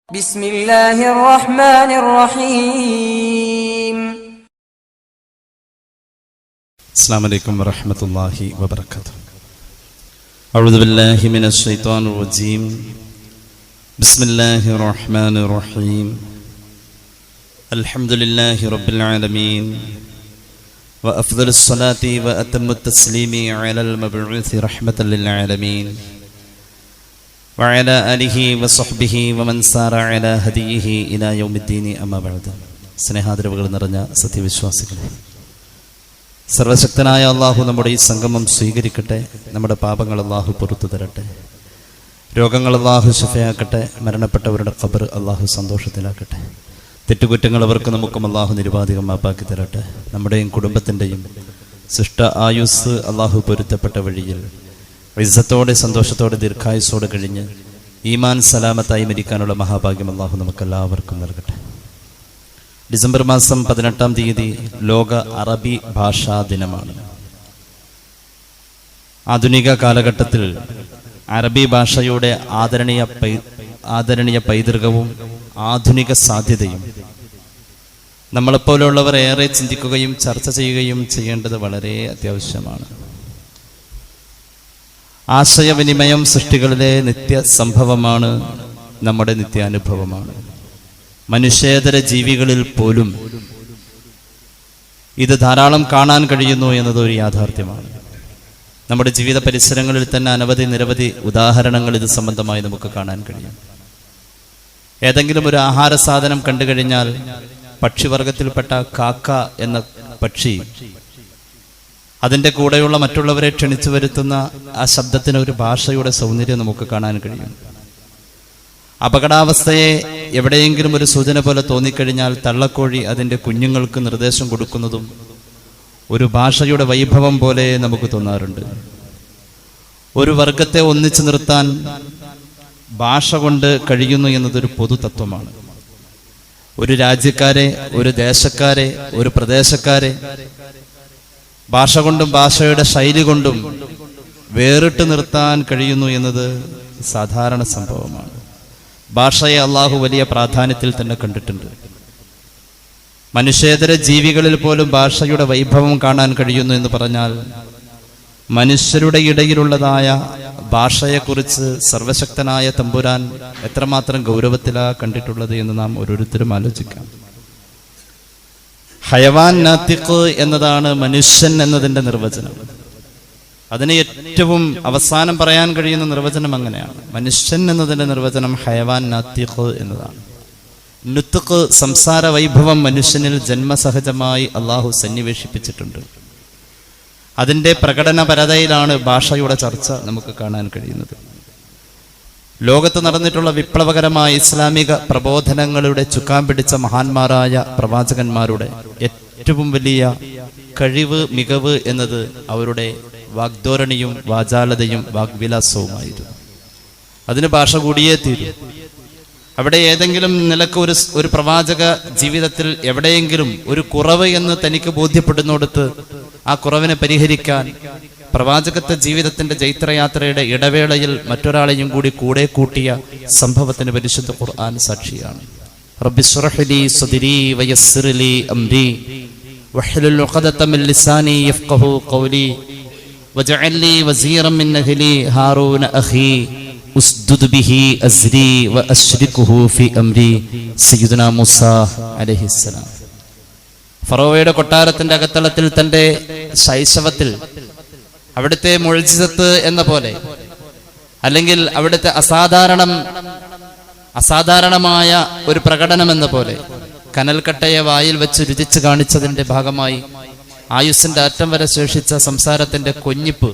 بسم الله الرحمن الرحيم. السلام عليكم ورحمة الله وبركاته. أعوذ بالله من الشيطان الرجيم. بسم الله الرحمن الرحيم. الحمد لله رب العالمين وأفضل الصلاة وأتم التسليم على المبعوث رحمة للعالمين وعلى آله وصحبه ومن سار على هديه إلى يوم الدين أما بعد. സ്നേഹാദരവുകൾ നിറഞ്ഞ സത്യവിശ്വാസികളെ, സർവശക്തനായ അള്ളാഹു നമ്മുടെ ഈ സംഗമം സ്വീകരിക്കട്ടെ. നമ്മുടെ പാപങ്ങൾ അള്ളാഹു പുറത്തു തരട്ടെ. രോഗങ്ങൾ അള്ളാഹു ശിഫയാക്കട്ടെ. മരണപ്പെട്ടവരുടെ ഖബർ അള്ളാഹു സന്തോഷത്തിലാക്കട്ടെ. തെറ്റുകുറ്റങ്ങൾ അവർക്ക് നമുക്കും അള്ളാഹു നിരുപാധികം മാപ്പാക്കി തരട്ടെ. നമ്മുടെയും കുടുംബത്തിൻ്റെയും സൃഷ്ട ആയുസ് അള്ളാഹു പൊരുത്തപ്പെട്ട വഴിയിൽ ഇസ്സത്തോടെ സന്തോഷത്തോടെ ദീർഘായുസ്സോടെ കഴിഞ്ഞ് ഈമാൻ സലാമത്തായി മരിക്കാനുള്ള മഹാഭാഗ്യം അള്ളാഹു നമുക്കെല്ലാവർക്കും നൽകട്ടെ. ഡിസംബർ മാസം 18-ാം തീയതി ലോക അറബി ഭാഷാ ദിനമാണ്. ആധുനിക കാലഘട്ടത്തിൽ അറബി ഭാഷയുടെ ആദരണീയ പൈതൃകവും ആധുനിക സാധ്യതയും നമ്മളെപ്പോലുള്ളവർ ഏറെ ചിന്തിക്കുകയും ചർച്ച ചെയ്യുകയും ചെയ്യേണ്ടത് വളരെ അത്യാവശ്യമാണ്. ആശയവിനിമയം സൃഷ്ടികളിലെ നിത്യ സംഭവമാണ്, നമ്മുടെ നിത്യാനുഭവമാണ്. മനുഷ്യേതര ജീവികളിൽ പോലും ഇത് ധാരാളം കാണാൻ കഴിയുന്നു എന്നത് ഒരു യാഥാർത്ഥ്യമാണ്. നമ്മുടെ ജീവിത പരിസരങ്ങളിൽ തന്നെ നിരവധി ഉദാഹരണങ്ങൾ ഇത് സംബന്ധമായി നമുക്ക് കാണാൻ കഴിയും. ഏതെങ്കിലും ഒരു ആഹാര സാധനം കണ്ടു കഴിഞ്ഞാൽ പക്ഷിവർഗത്തിൽപ്പെട്ട കാക്ക എന്ന പക്ഷി അതിൻ്റെ കൂടെയുള്ള മറ്റുള്ളവരെ ക്ഷണിച്ചു വരുത്തുന്ന ആ ശബ്ദത്തിന് ഒരു ഭാഷയുടെ സൗന്ദര്യം നമുക്ക് കാണാൻ കഴിയും. അപകടാവസ്ഥയെ എവിടെയെങ്കിലും ഒരു സൂചന പോലെ തോന്നിക്കഴിഞ്ഞാൽ തള്ളക്കോഴി അതിൻ്റെ കുഞ്ഞുങ്ങൾക്ക് നിർദ്ദേശം കൊടുക്കുന്നതും ഒരു ഭാഷയുടെ വൈഭവം പോലെ നമുക്ക് തോന്നാറുണ്ട്. ഒരു വർഗത്തെ ഒന്നിച്ചു നിർത്താൻ ഭാഷ കൊണ്ട് കഴിയുന്നു എന്നതൊരു പൊതു തത്വമാണ്. ഒരു രാജ്യക്കാരെ, ഒരു ദേശക്കാരെ, ഒരു പ്രദേശക്കാരെ ഭാഷ കൊണ്ടും ഭാഷയുടെ ശൈലി കൊണ്ടും വേറിട്ട് നിർത്താൻ കഴിയുന്നു എന്നത് സാധാരണ സംഭവമാണ്. ഭാഷയെ അള്ളാഹു വലിയ പ്രാധാന്യത്തിൽ തന്നെ കണ്ടിട്ടുണ്ട്. മനുഷ്യേതര ജീവികളിൽ പോലും ഭാഷയുടെ വൈഭവം കാണാൻ കഴിയുന്നു എന്ന് പറഞ്ഞാൽ മനുഷ്യരുടെ ഇടയിലുള്ളതായ ഭാഷയെക്കുറിച്ച് സർവശക്തനായ തമ്പുരാൻ എത്രമാത്രം ഗൗരവത്തിലാണ് കണ്ടിട്ടുള്ളത് എന്ന് നാം ഓരോരുത്തരും ആലോചിക്കാം. ഹയവാൻ നാത്തിഖ് എന്നതാണ് മനുഷ്യൻ എന്നതിൻ്റെ നിർവചനം. അതിന് ഏറ്റവും അവസാനം പറയാൻ കഴിയുന്ന നിർവചനം അങ്ങനെയാണ്. മനുഷ്യൻ എന്നതിൻ്റെ നിർവചനം ഹയവാൻ നാത്തിഖ് എന്നതാണ്. നുത്ഖ്, സംസാര വൈഭവം മനുഷ്യനിൽ ജന്മസഹജമായി അള്ളാഹു സന്നിവേശിപ്പിച്ചിട്ടുണ്ട്. അതിൻ്റെ പ്രകടനപരതയിലാണ് ഭാഷയുടെ ചർച്ച നമുക്ക് കാണാൻ കഴിയുന്നത്. ലോകത്ത് നടന്നിട്ടുള്ള വിപ്ലവകരമായ ഇസ്ലാമിക പ്രബോധനങ്ങളുടെ ചുക്കാൻ പിടിച്ച മഹാന്മാരായ പ്രവാചകന്മാരുടെ ഏറ്റവും വലിയ മികവ് എന്നത് അവരുടെ വാഗ്ധോരണിയും വാചാലതയും വാഗ്വിലാസവുമായിരുന്നു. അതിന് ഭാഷ കൂടിയേ തീരും. അവിടെ ഏതെങ്കിലും നിലക്ക് ഒരു പ്രവാചക ജീവിതത്തിൽ എവിടെയെങ്കിലും ഒരു കുറവ് എന്ന് തനിക്ക് ബോധ്യപ്പെടുന്നിടത്ത് ആ കുറവിനെ പരിഹരിക്കാൻ പ്രവാചകത്വ ജീവിതത്തിന്റെ ജൈത്രയാത്രയുടെ ഇടവേളയിൽ മറ്റൊരാളെയും കൂടെ കൂട്ടിയ സംഭവത്തിന് പരിശുദ്ധ ഖുർആൻ സാക്ഷിയാണ്. റബ്ബി ശ്റഹ് ലി സദ്രി വയസ്സിർ ലി അംരി വഹ്ലുൽ ഉഖദത മിൻ ലിസാനി യഫ്ഖഹു ഖൗലി വജഅൽ ലി വസീറൻ മിൻ അഹ്ലി ഹാറൂന അഖി ഉസ്ദുദ് ബിഹി അസ്രി വഅശ്രികുഹു ഫി അംരി. സയ്യിദുനാ മൂസ അലൈഹിസ്സലാം ഫറോവയുടെ കൊട്ടാരത്തിന്റെ അകത്തളത്തിൽ തന്റെ ശൈശവത്തിൽ അവിടുത്തെ മുഅ്ജിസത്ത് എന്ന പോലെ, അല്ലെങ്കിൽ അവിടുത്തെ അസാധാരണമായ ഒരു പ്രകടനം എന്ന പോലെ കനൽക്കട്ടയെ വായിൽ വെച്ച് രുചിച്ച് കാണിച്ചതിന്റെ ഭാഗമായി ആയുസ്സിന്റെ അറ്റം വരെ ശേഷിച്ച സംസാരത്തിന്റെ കൊഞ്ഞിപ്പ്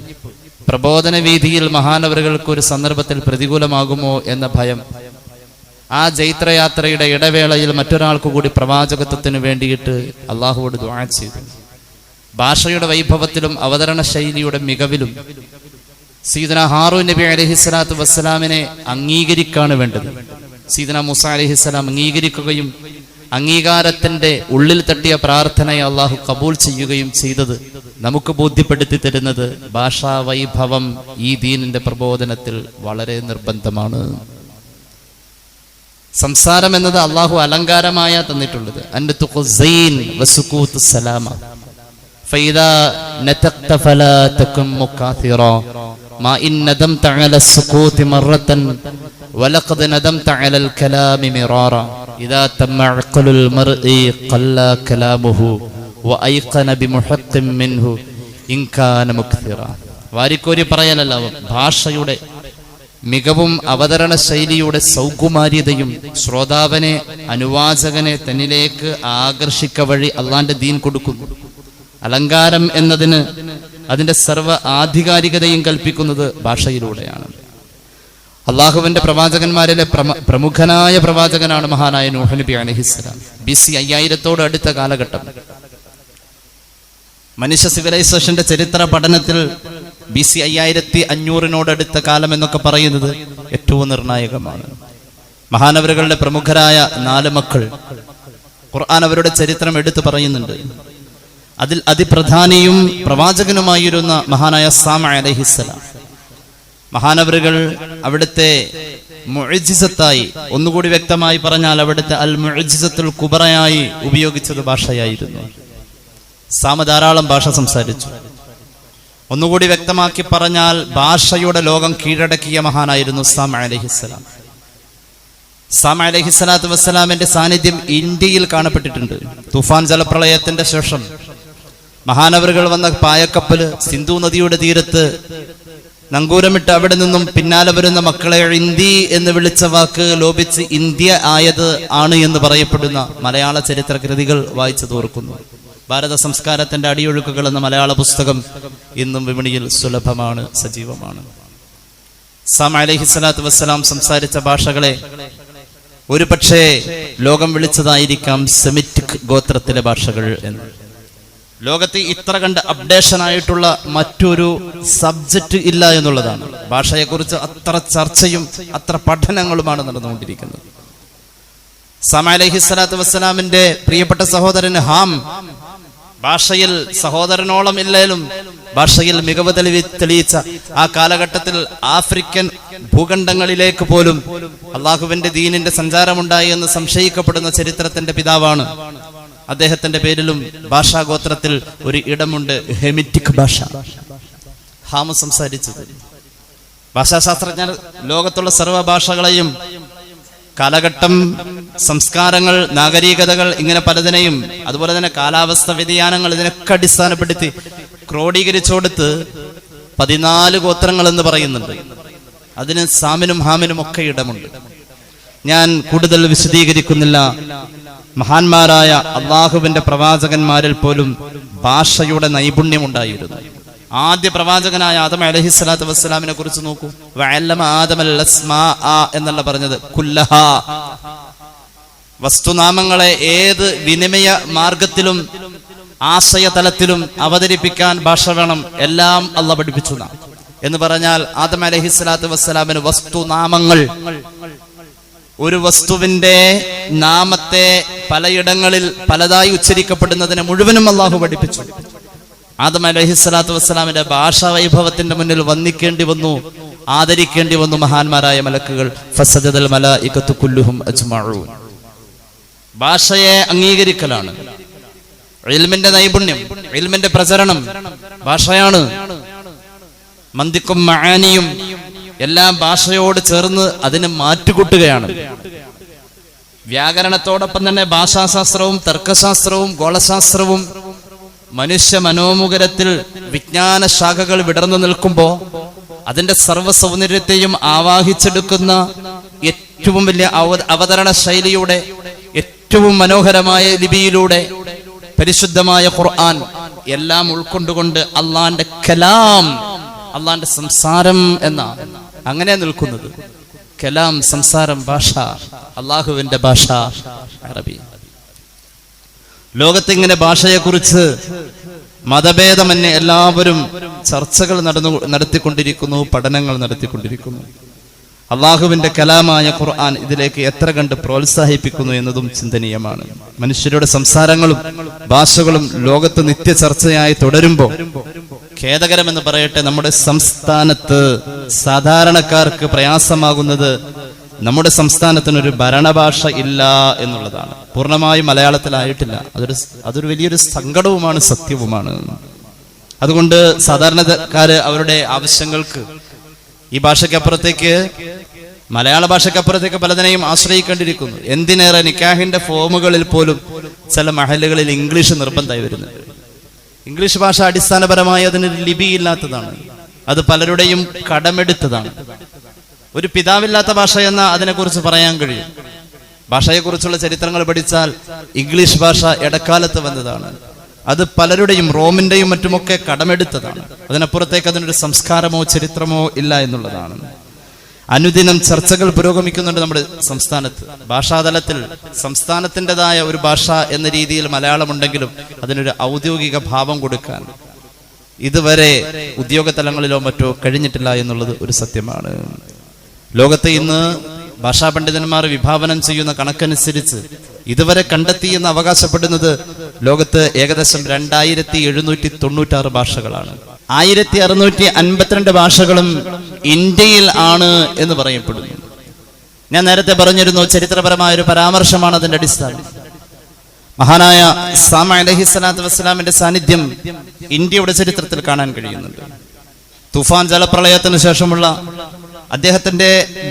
പ്രബോധന വീതിയിൽ മഹാനവറുകൾക്ക് ഒരു സന്ദർഭത്തിൽ പ്രതികൂലമാകുമോ എന്ന ഭയം ആ ജൈത്രയാത്രയുടെ ഇടവേളയിൽ മറ്റൊരാൾക്ക് കൂടി പ്രവാചകത്വത്തിന് വേണ്ടിയിട്ട് അള്ളാഹുവോട് ദുആ ചെയ്തു. ഭാഷയുടെ വൈഭവത്തിലും അവതരണ ശൈലിയുടെ മികവിലും സയ്യിദുനാ ഹാറൂൻ നബി അലൈഹിസ്സലാത്തു വസ്സലാമിനെ അംഗീകരിക്കാണ് വേണ്ടത്. സയ്യിദുനാ മൂസ അലൈഹിസ്സലാം അംഗീകരിക്കുകയും അംഗീകാരത്തിന്റെ ഉള്ളിൽ തട്ടിയ പ്രാർത്ഥനയെ അള്ളാഹു കബൂൽ ചെയ്യുകയും ചെയ്തത് നമുക്ക് ബോധ്യപ്പെടുത്തി തരുന്നത് ഭാഷാ വൈഭവം ഈ ദീനിന്റെ പ്രബോധനത്തിൽ വളരെ നിർബന്ധമാണ്. സംസാരം എന്നത് അള്ളാഹു അലങ്കാരമായ തന്നിട്ടുള്ളത്. അൻതുഖു സൈൻ വസുകൂതു സലാമ ഫൈദാ നതഖത ഫലാ തകും മുകാതിറാ മാ ഇൻ നദംത അലാ സുകൂതി മറത്തൻ വലഖദ് നദംത അലാൽ കലാമി മിറാറാ ഇദാ തമ്മ അഖലുൽ മർഇ ഖല്ല കലാമുഹു വഅയ്ഖന ബിമുഹഖ്ഖിൻ മിൻഹു ഇൻ കാന മുക്തിറാ. വാരിക്കോരി പറയലല്ല, ഭാഷയുടെ മികവും അവതരണ ശൈലിയുടെ സൗകുമാര്യതയും ശ്രോതാവിനെ, അനുവാചകനെ തന്നിലേക്ക് ആകർഷിക്ക വഴി അള്ളാന്റെ ദീൻ കൊടുക്കുന്നു. അലങ്കാരം എന്നതിന് അതിന്റെ സർവ്വ ആധികാരികതയും കൽപ്പിക്കുന്നത് ഭാഷയിലൂടെയാണ്. അള്ളാഹുവിന്റെ പ്രവാചകന്മാരിലെ പ്രമുഖനായ പ്രവാചകനാണ് മഹാനായ നൂഹ് നബി അലൈഹിസ്സലാം. BC 5000 അടുത്ത കാലഘട്ടം. മനുഷ്യ സിവിലൈസേഷന്റെ ചരിത്ര പഠനത്തിൽ BC 5500 അടുത്ത കാലം എന്നൊക്കെ പറയുന്നത് ഏറ്റവും നിർണായകമാണ്. മഹാനവരുകളുടെ പ്രമുഖരായ 4 മക്കൾ ഖുർആൻ അവരുടെ ചരിത്രം എടുത്തു പറയുന്നുണ്ട്. അതിൽ അതിപ്രധാനിയും പ്രവാചകനുമായിരുന്ന മഹാനായ സാമ അലൈഹിസ്സലാം. മഹാനവരുകൾ അവിടുത്തെ മുഅ്ജിസത്തായി, ഒന്നുകൂടി വ്യക്തമായി പറഞ്ഞാൽ അവിടുത്തെ അൽ മുഅ്ജിസത്തുൽ കുബറയായി ഉപയോഗിച്ചത് ഭാഷയായിരുന്നു. സാമ ധാരാളം ഭാഷ സംസാരിച്ചു. ഒന്നുകൂടി വ്യക്തമാക്കി പറഞ്ഞാൽ ഭാഷയുടെ ലോകം കീഴടക്കിയ മഹാനായിരുന്നു സാമ അലൈഹിസ്സലാം. സാമ അലൈഹിസ്സലാത്തു വസ്സലാമിന്റെ സാന്നിധ്യം ഇന്ത്യയിൽ കാണപ്പെട്ടിട്ടുണ്ട്. തുഫാൻ ജലപ്രളയത്തിന്റെ ശേഷം മഹാനവറുകൾ വന്ന പായക്കപ്പല് സിന്ധു നദിയുടെ തീരത്ത് നങ്കൂരമിട്ട് അവിടെ നിന്നും പിന്നാലെ വരുന്ന മക്കളെ ഇന്ത്യ എന്ന് വിളിച്ച വാക്ക് ലോപിച്ച് ഇന്ത്യ ആയത് ആണ് എന്ന് പറയപ്പെടുന്ന മലയാള ചരിത്ര കൃതികൾ വായിച്ചു തോർക്കുന്നു. ഭാരത സംസ്കാരത്തിന്റെ അടിയൊഴുക്കുകൾ എന്ന മലയാള പുസ്തകം ഇന്നും വിപണിയിൽ സുലഭമാണ്, സജീവമാണ്. സാമ അലൈഹിസ്സലാത്തു വസ്സലാം സംസാരിച്ച ഭാഷകളെ ഒരു പക്ഷേ ലോകം വിളിച്ചതായിരിക്കാം സെമിറ്റിക് ഗോത്രത്തിലെ ഭാഷകൾ എന്ന്. ലോകത്ത് ഇത്ര കണ്ട് അപ്ഡേഷൻ ആയിട്ടുള്ള മറ്റൊരു സബ്ജക്റ്റ് ഇല്ല എന്നുള്ളതാണ്. ഭാഷയെക്കുറിച്ച് അത്ര ചർച്ചയും അത്ര പഠനങ്ങളുമാണ് നടന്നുകൊണ്ടിരിക്കുന്നത്. സാമ അലൈഹിസ്സലാത്തു വസ്സലാമിന്റെ പ്രിയപ്പെട്ട സഹോദരൻ ഹാം ഭാഷയിൽ സഹോദരനോളം ഇല്ലേലും ഭാഷയിൽ മികവ് തെളിയിച്ച ആ കാലഘട്ടത്തിൽ ആഫ്രിക്കൻ ഭൂഖണ്ഡങ്ങളിലേക്ക് പോലും അള്ളാഹുവിന്റെ ദീനിന്റെ സഞ്ചാരമുണ്ടായി എന്ന് സംശയിക്കപ്പെടുന്ന ചരിത്രത്തിന്റെ പിതാവാണ്. അദ്ദേഹത്തിന്റെ പേരിലും ഭാഷാഗോത്രത്തിൽ ഒരു ഇടമുണ്ട്, ഹെമിറ്റിക് ഭാഷ. ഹാമ സംസാരിച്ചത് ഭാഷാശാസ്ത്രജ്ഞർ ലോകത്തുള്ള സർവ്വ ഭാഷകളെയും കാലഘട്ടം, സംസ്കാരങ്ങൾ, നാഗരികതകൾ ഇങ്ങനെ പലതിനെയും, അതുപോലെ തന്നെ കാലാവസ്ഥ വ്യതിയാനങ്ങൾ, ഇതിനൊക്കെ അടിസ്ഥാനപ്പെടുത്തി ക്രോഡീകരിച്ചോടുത്ത് 14 ഗോത്രങ്ങൾ എന്ന് പറയുന്നുണ്ട്. അതിന് സാമിനും ഹാമിനും ഒക്കെ ഇടമുണ്ട്. ഞാൻ കൂടുതൽ വിശദീകരിക്കുന്നില്ല. മഹാന്മാരായ അള്ളാഹുവിന്റെ പ്രവാചകന്മാരിൽ പോലും ഭാഷയുടെ നൈപുണ്യമുണ്ടായിരുന്നു. ആദ്യ പ്രവാചകനായ ആദം അലൈഹിസ്സലാത്തു വസ്സലാമിനെ കുറിച്ച് നോക്കൂ. വഅല്ലമ ആദമൽ അസ്മാഅ എന്നല്ല പറഞ്ഞത്, കുല്ലഹാ. വസ്തുനാമങ്ങളെ ഏത് വിനിമയ മാർഗത്തിലും ആശയതലത്തിലും അവതരിപ്പിക്കാൻ ഭാഷ വേണം. എല്ലാം അല്ലാഹു പഠിപ്പിച്ചു എന്ന് പറഞ്ഞാൽ ആദം അലൈഹിസ്സലാത്തു വസ്സലാമിന് വസ്തുനാമങ്ങൾ, ഒരു വസ്തുവിന്റെ നാമത്തെ പലയിടങ്ങളിൽ പലതായി ഉച്ചരിക്കപ്പെടുന്നതിനെ മുഴുവനും അള്ളാഹു പഠിപ്പിച്ചു. ആദം അലൈഹിസ്സലാത്തു വസ്സലാമിന്റെ ഭാഷാ വൈഭവത്തിന്റെ മുന്നിൽ വന്ദിക്കേണ്ടി വന്നു, ആദരിക്കേണ്ടി വന്നു മഹാന്മാരായ മലക്കുകൾ. ഫസജദൽ മലായികത്തു കുല്ലുഹും അജ്മഊൻ. ഭാഷയെ അംഗീകരിക്കലാണ്. ഇൽമിന്റെ നൈപുണ്യം, ഇൽമിന്റെ പ്രചരണം ഭാഷയാണ്. മന്തിക്കും മആനിയും എല്ലാം ഭാഷയോട് ചേർന്ന് അതിന് മാറ്റുകൂട്ടുകയാണ്. വ്യാകരണത്തോടൊപ്പം തന്നെ ഭാഷാശാസ്ത്രവും തർക്കശാസ്ത്രവും ഗോളശാസ്ത്രവും മനുഷ്യ മനോമുഖരത്തിൽ വിജ്ഞാന ശാഖകൾ വിടർന്നു നിൽക്കുമ്പോൾ അതിന്റെ സർവ്വ സൗന്ദര്യത്തെയും ആവാഹിച്ചെടുക്കുന്ന ഏറ്റവും വലിയ അവതരണ ശൈലിയുടെ ഏറ്റവും മനോഹരമായ ലിപിയിലൂടെ പരിശുദ്ധമായ ഖുർആൻ എല്ലാം ഉൾക്കൊണ്ടുകൊണ്ട് അള്ളാന്റെ കലാം, അള്ളാന്റെ സംസാരം എന്ന അങ്ങനെ നിൽക്കുന്നത്. കലാം, സംസാരം, ഭാഷ, അള്ളാഹുവിന്റെ ഭാഷ അറബി. ലോകത്തിങ്ങനെ ഭാഷയെക്കുറിച്ച് മതഭേദമന്യേ എല്ലാവരും ചർച്ചകൾ നടത്തിക്കൊണ്ടിരിക്കുന്നു, പഠനങ്ങൾ നടത്തിക്കൊണ്ടിരിക്കുന്നു. അള്ളാഹുവിന്റെ കലാമായ ഖുർആൻ ഇതിലേക്ക് എത്ര കണ്ട് പ്രോത്സാഹിപ്പിക്കുന്നു എന്നതും ചിന്തനീയമാണ്. മനുഷ്യരുടെ സംസാരങ്ങളും ഭാഷകളും ലോകത്ത് നിത്യ ചർച്ചയായി തുടരുമ്പോൾ ഖേദകരമെന്ന് പറയട്ടെ, നമ്മുടെ സംസ്ഥാനത്ത് സാധാരണക്കാർക്ക് പ്രയാസമാകുന്നത് നമ്മുടെ സംസ്ഥാനത്തിനൊരു ഭരണഭാഷ ഇല്ല എന്നുള്ളതാണ്. പൂർണ്ണമായി മലയാളത്തിലായിട്ടില്ല. അതൊരു വലിയൊരു സങ്കടവുമാണ്, സത്യവുമാണ്. അതുകൊണ്ട് സാധാരണക്കാര് അവരുടെ ആവശ്യങ്ങൾക്ക് ഈ ഭാഷയ്ക്കപ്പുറത്തേക്ക്, മലയാള ഭാഷയ്ക്കപ്പുറത്തേക്ക് പലതിനെയും ആശ്രയിക്കേണ്ടിയിരിക്കുന്നു. എന്തിനേറെ നിക്കാഹിന്റെ ഫോമുകളിൽ പോലും ചില മഹലുകളിൽ ഇംഗ്ലീഷ് നിർബന്ധമായി വരുന്നുണ്ട്. ഇംഗ്ലീഷ് ഭാഷ അടിസ്ഥാനപരമായി അതിന് ലിപിയില്ലാത്തതാണ്. അത് പലരുടെയും കടമെടുത്തതാണ്. ഒരു പിതാവില്ലാത്ത ഭാഷ എന്ന അതിനെക്കുറിച്ച് പറയാൻ കഴിയും. ഭാഷയെക്കുറിച്ചുള്ള ചരിത്രങ്ങൾ പഠിച്ചാൽ ഇംഗ്ലീഷ് ഭാഷ ഇടക്കാലത്ത് വന്നതാണ്. അത് പലരുടെയും, റോമിന്റെയും മറ്റുമൊക്കെ കടമെടുത്തതാണ്. അതിനപ്പുറത്തേക്ക് അതിനൊരു സംസ്കാരമോ ചരിത്രമോ ഇല്ല എന്നുള്ളതാണ്. അനുദിനം ചർച്ചകൾ പുരോഗമിക്കുന്നുണ്ട് നമ്മുടെ സംസ്ഥാനത്ത്. ഭാഷാതലത്തിൽ സംസ്ഥാനത്തിൻ്റെതായ ഒരു ഭാഷ എന്ന രീതിയിൽ മലയാളമുണ്ടെങ്കിലും അതിനൊരു ഔദ്യോഗിക ഭാവം കൊടുക്കാൻ ഇതുവരെ ഉദ്യോഗ തലങ്ങളിലോ മറ്റോ കഴിഞ്ഞിട്ടില്ല എന്നുള്ളത് ഒരു സത്യമാണ്. ലോകത്തെ ഇന്ന് ഭാഷാ പണ്ഡിതന്മാർ വിഭാവനം ചെയ്യുന്ന കണക്കനുസരിച്ച് ഇതുവരെ കണ്ടെത്തിയെന്ന് അവകാശപ്പെടുന്നത് ലോകത്ത് ഏകദേശം 2796 ഭാഷകളാണ്. 1652 ഭാഷകളും ഇന്ത്യയിൽ ആണ് എന്ന് പറയപ്പെടുന്നു. ഞാൻ നേരത്തെ പറഞ്ഞിരുന്നു, ചരിത്രപരമായ ഒരു പരാമർശമാണ് അതിന്റെ അടിസ്ഥാനം. മഹാനായ സാമ അലൈഹിസ്സലാത്തു വസ്സലാമിന്റെ സാന്നിധ്യം ഇന്ത്യയുടെ ചരിത്രത്തിൽ കാണാൻ കഴിയുന്നുണ്ട്. തുഫാൻ ജലപ്രളയത്തിന് ശേഷമുള്ള അദ്ദേഹത്തിന്റെ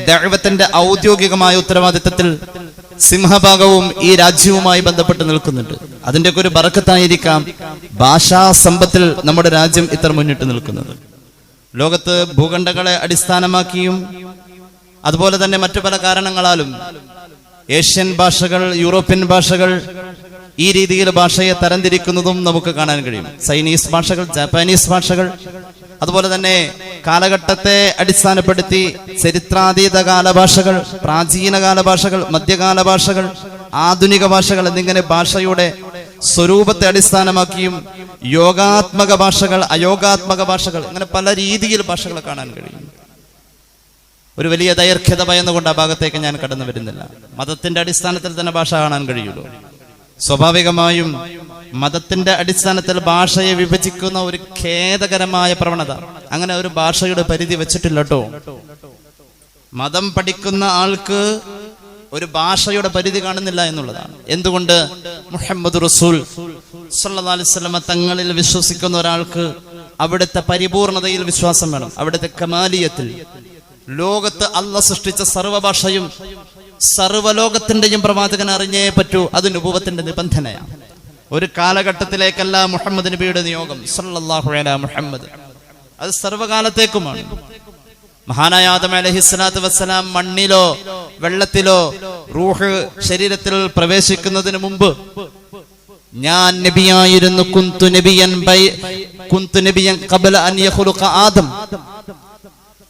ദഅവത്തിന്റെ ഔദ്യോഗികമായ ഉത്തരവാദിത്തത്തിൽ സിംഹഭാഗവും ഈ രാജ്യവുമായി ബന്ധപ്പെട്ട് നിൽക്കുന്നുണ്ട്. അതിൻ്റെയൊക്കെ ഒരു ബറക്കത്തായിരിക്കാം ഭാഷാ സമ്പത്തിൽ നമ്മുടെ രാജ്യം ഇത്ര മുന്നിട്ട് നിൽക്കുന്നത്. ലോകത്ത് ഭൂഖണ്ഡങ്ങളെ അടിസ്ഥാനമാക്കിയും അതുപോലെ തന്നെ മറ്റു പല കാരണങ്ങളാലും ഏഷ്യൻ ഭാഷകൾ, യൂറോപ്യൻ ഭാഷകൾ, ഈ രീതിയിൽ ഭാഷയെ തരംതിരിക്കുന്നതും നമുക്ക് കാണാൻ കഴിയും. ചൈനീസ് ഭാഷകൾ, ജാപ്പാനീസ് ഭാഷകൾ, അതുപോലെ തന്നെ കാലഘട്ടത്തെ അടിസ്ഥാനപ്പെടുത്തി ചരിത്രാതീത കാലഭാഷകൾ, പ്രാചീനകാല ഭാഷകൾ, മധ്യകാല ഭാഷകൾ, ആധുനിക ഭാഷകൾ എന്നിങ്ങനെ ഭാഷയുടെ സ്വരൂപത്തെ അടിസ്ഥാനമാക്കിയും യോഗാത്മക ഭാഷകൾ, അയോഗാത്മക ഭാഷകൾ, ഇങ്ങനെ പല രീതിയിൽ ഭാഷകൾ കാണാൻ കഴിയും. ഒരു വലിയ ദൈർഘ്യത ഭയന്നുകൊണ്ട് ആ ഭാഗത്തേക്ക് ഞാൻ കടന്നു വരുന്നില്ല. മതത്തിന്റെ അടിസ്ഥാനത്തിൽ തന്നെ ഭാഷ കാണാൻ കഴിയുള്ളൂ. സ്വാഭാവികമായും മതത്തിന്റെ അടിസ്ഥാനത്തിൽ ഭാഷയെ വിഭജിക്കുന്ന ഒരു ഖേദകരമായ പ്രവണത, അങ്ങനെ ഒരു ഭാഷയുടെ പരിധി വെച്ചിട്ടില്ല കേട്ടോ. മതം പഠിക്കുന്ന ആൾക്ക് ഒരു ഭാഷയുടെ പരിധി കാണുന്നില്ല എന്നുള്ളതാണ്. എന്തുകൊണ്ട്? മുഹമ്മദ് റസൂൽ സല്ലല്ലാഹു അലൈഹി വസല്ലം തങ്ങളിൽ വിശ്വസിക്കുന്ന ഒരാൾക്ക് അവിടുത്തെ പരിപൂർണതയിൽ വിശ്വാസം വേണം, അവിടുത്തെ കമാലിയത്തിൽ. ലോകത്ത് അള്ളാഹ് സൃഷ്ടിച്ച സർവ്വഭാഷയും സർവ്വലോകത്തിന്റെയും പ്രവാചകൻ അറിഞ്ഞേ പറ്റൂ. അത് നുബുവത്തിന്റെ നിബന്ധനയാണ്. ഒരു കാലഘട്ടത്തിലേക്കല്ല മുഹമ്മദ് നബിയുടെ നിയോഗം സല്ലല്ലാഹു അലൈഹി മുഹമ്മദ്, അത് സർവ്വകാലത്തേക്കുമാണ്. മഹാനായ ആദം അലൈഹിസ്സലാത്തു വസ്സലാം മണ്ണിലോ വെള്ളത്തിലോ റൂഹ് ശരീരത്തിൽ പ്രവേശിക്കുന്നതിന് മുമ്പ് ഞാൻ നബിയായിരുന്നു, കുന്തു നബിയൻ ഖബല അൻ യഖ്ലുഖ ആദം,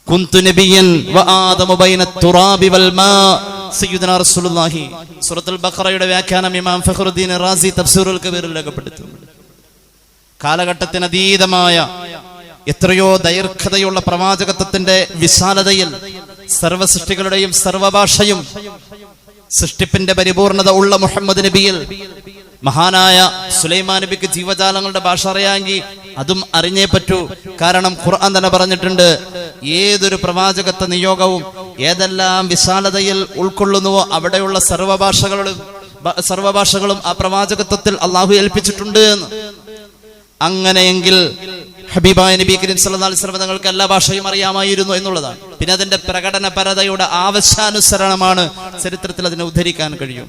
കുന്തു നബിയൻ വ ആദമു ബൈന തുറാബി വൽ മാ. സയ്യിദുനാ റസൂലുള്ളാഹി സൂറത്തുൽ ബഖറയുടെ വ്യാഖ്യാനം ഇമാം ഫഖറുദ്ദീൻ റാസി തഫ്സീറുൽ കബീറിൽ രേഖപ്പെടുത്തുന്നു. കാലഘട്ടത്തിന് അതീതമായ എത്രയോ ദൈർഘ്യതയുള്ള പ്രവാചകത്വത്തിന്റെ വിശാലതയിൽ സർവ്വ സൃഷ്ടികളുടെയും സർവഭാഷയും സൃഷ്ടിപ്പിന്റെ പരിപൂർണത ഉള്ള മുഹമ്മദ് നബിയിൽ മഹാനായ സുലൈമാൻ നബിക്ക് ജീവജാലങ്ങളുടെ ഭാഷ അറിയാമെങ്കിൽ അതും അറിഞ്ഞേ പറ്റൂ. കാരണം ഖുർആൻ തന്നെ പറഞ്ഞിട്ടുണ്ട്, ഏതൊരു പ്രവാചകത്വ നിയോഗവും ഏതെല്ലാം വിശാലതയിൽ ഉൾക്കൊള്ളുന്നുവോ അവിടെയുള്ള സർവഭാഷകളും ആ പ്രവാചകത്വത്തിൽ അള്ളാഹു ഏൽപ്പിച്ചിട്ടുണ്ട് എന്ന്. അങ്ങനെയെങ്കിൽ ഹബീബായ നബി കരീം സല്ലല്ലാഹു അലൈഹി വസല്ലം തങ്ങൾക്ക് എല്ലാ ഭാഷയും അറിയാമായിരുന്നു എന്നുള്ളതാണ്. പിന്നെ അതിന്റെ പ്രകടനപരതയുടെ ആവശ്യാനുസരണമാണ് ചരിത്രത്തിൽ അതിനെ ഉദ്ധരിക്കാൻ കഴിയും.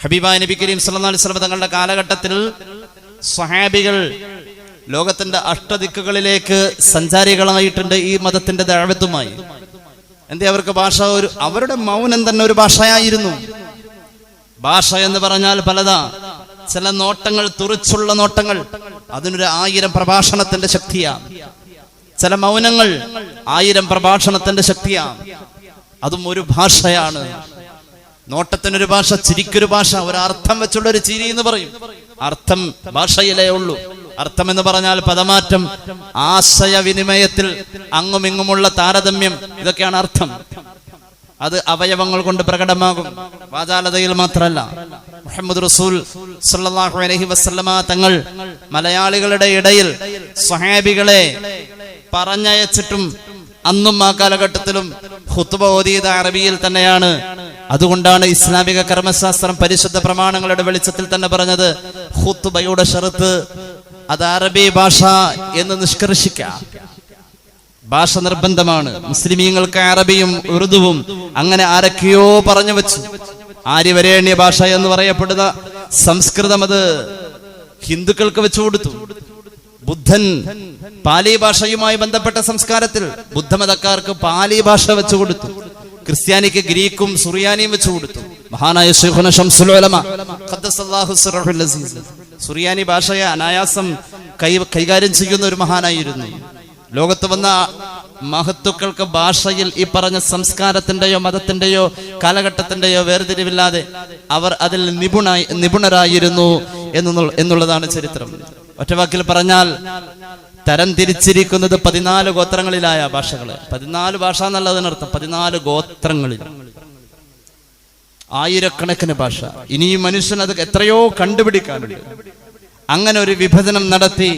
ഹബീബായ നബി കരീം സല്ലല്ലാഹു അലൈഹി വസല്ലം തങ്ങളുടെ കാലഘട്ടത്തിൽ സ്വഹാബികൾ ലോകത്തിന്റെ അഷ്ടദിക്കുകളിലേക്ക് സഞ്ചാരികളായിട്ടുണ്ട് ഈ മതത്തിന്റെ ദഅവത്തുമായി. എന്തേ അവർക്ക് ഭാഷ, അവരുടെ മൗനം തന്നെ ഒരു ഭാഷയായിരുന്നു. ഭാഷ എന്ന് പറഞ്ഞാൽ പലതാ. ചില നോട്ടങ്ങൾ, തുറിച്ചുള്ള നോട്ടങ്ങൾ, അതിനൊരു 1000 പ്രഭാഷണത്തിന്റെ ശക്തിയാണ്. ചില മൗനങ്ങൾ 1000 പ്രഭാഷണത്തിന്റെ ശക്തിയാണ്. അതും ഒരു ഭാഷയാണ്. നോട്ടത്തിനൊരു ഭാഷ, ചിരിക്കൊരു ഭാഷ, ഒരർത്ഥം വെച്ചുള്ള ഒരു ചിരി എന്ന് പറയും. അർത്ഥം ഭാഷയിലേ ഉള്ളൂ. അർത്ഥം എന്ന് പറഞ്ഞാൽ പദമാറ്റം, ആശയവിനിമയത്തിൽ അങ്ങുമിങ്ങുമുള്ള താരതമ്യം, ഇതൊക്കെയാണ് അർത്ഥം. അത് അവയവങ്ങൾ കൊണ്ട് പ്രകടമാകും, വാചാലതയിൽ മാത്രമല്ല. മുഹമ്മദ് റസൂൽ സല്ലല്ലാഹു അലൈഹി വസല്ലമ തങ്ങൾ മലയാളികളുടെ ഇടയിൽ സ്വഹാബികളെ പറഞ്ഞയച്ചിട്ടും അന്നും ആ കാലഘട്ടത്തിലും ഖുത്ബ ഓതിയത് അറബിയിൽ തന്നെയാണ്. അതുകൊണ്ടാണ് ഇസ്ലാമിക കർമ്മശാസ്ത്രം പരിശുദ്ധ പ്രമാണങ്ങളുടെ വെളിച്ചത്തിൽ തന്നെ പറഞ്ഞത് ഖുത്ബയുടെ ഷർത്ത് അത് അറബി ഭാഷ എന്ന് നിഷ്കർഷിക്കാം. ഭാഷ നിർബന്ധമാണ്. മുസ്ലിമീങ്ങൾക്ക് അറബിയും ഉറുദുവും അങ്ങനെ ആരൊക്കെയോ പറഞ്ഞു വെച്ചു. ആര്യവരേണ്യ ഭാഷ എന്ന് പറയപ്പെടുന്ന സംസ്കൃതം അത് ഹിന്ദുക്കൾക്ക് വെച്ചു കൊടുത്തു. ബുദ്ധൻ പാലി ഭാഷയുമായി ബന്ധപ്പെട്ട സംസ്കാരത്തിൽ ബുദ്ധമതക്കാർക്ക് പാലി ഭാഷ വെച്ചു കൊടുത്തു. ക്രിസ്ത്യാനിക്ക് ഗ്രീക്കും സുറിയാനിയും വെച്ചു കൊടുത്തു. മഹാനായ ശൈഖുന ശംസുൽ ഉലമ ഖദ്ദസല്ലാഹു സിറഹുൽ അസീസ് സുറിയാനി ഭാഷയെ അനായാസം കൈകാര്യം ചെയ്യുന്ന ഒരു മഹാനായിരുന്നു. ലോകത്ത് വന്ന മഹത്തുക്കൾക്ക് ഭാഷയിൽ ഈ പറഞ്ഞ സംസ്കാരത്തിന്റെയോ മതത്തിന്റെയോ കാലഘട്ടത്തിന്റെയോ വേർതിരിവില്ലാതെ അവർ അതിൽ നിപുണരായിരുന്നു എന്നുള്ളതാണ് ചരിത്രം. ഒറ്റവാക്കിൽ പറഞ്ഞാൽ തരം തിരിച്ചിരിക്കുന്നത് 14 ഗോത്രങ്ങളിലായ ഭാഷകള്. 14 ഭാഷ എന്നുള്ളതിനർത്ഥം 14 ഗോത്രങ്ങളിൽ ആയിരക്കണക്കിന് ഭാഷ. ഇനിയും മനുഷ്യൻ അത് എത്രയോ കണ്ടുപിടിക്കാനുണ്ട്. അങ്ങനെ ഒരു വിഭജനം നടത്തി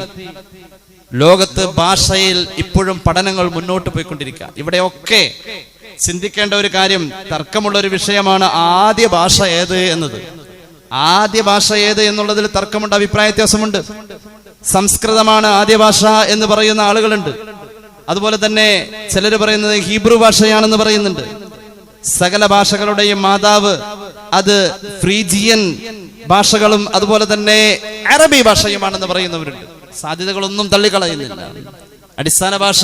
ലോകത്ത് ഭാഷയിൽ ഇപ്പോഴും പഠനങ്ങൾ മുന്നോട്ട് പോയിക്കൊണ്ടിരിക്കുക. ഇവിടെയൊക്കെ ചിന്തിക്കേണ്ട ഒരു കാര്യം, തർക്കമുള്ള ഒരു വിഷയമാണ് ആദ്യ ഭാഷ ഏത് എന്നത്. ആദ്യ ഭാഷ ഏത് എന്നുള്ളതിൽ തർക്കമുണ്ട്, അഭിപ്രായ വ്യത്യാസമുണ്ട്. സംസ്കൃതമാണ് ആദ്യ ഭാഷ എന്ന് പറയുന്ന ആളുകളുണ്ട്. അതുപോലെ തന്നെ ചിലർ പറയുന്നത് ഹീബ്രു ഭാഷയാണെന്ന് പറയുന്നുണ്ട്. സകല ഭാഷകളുടെയും മാതാവ് അത് ഫ്രീജിയൻ ഭാഷകളും അതുപോലെ തന്നെ അറബി ഭാഷയുമാണെന്ന് പറയുന്നവരുണ്ട്. സാധ്യതകളൊന്നും തള്ളിക്കളയുന്നില്ല. അടിസ്ഥാന ഭാഷ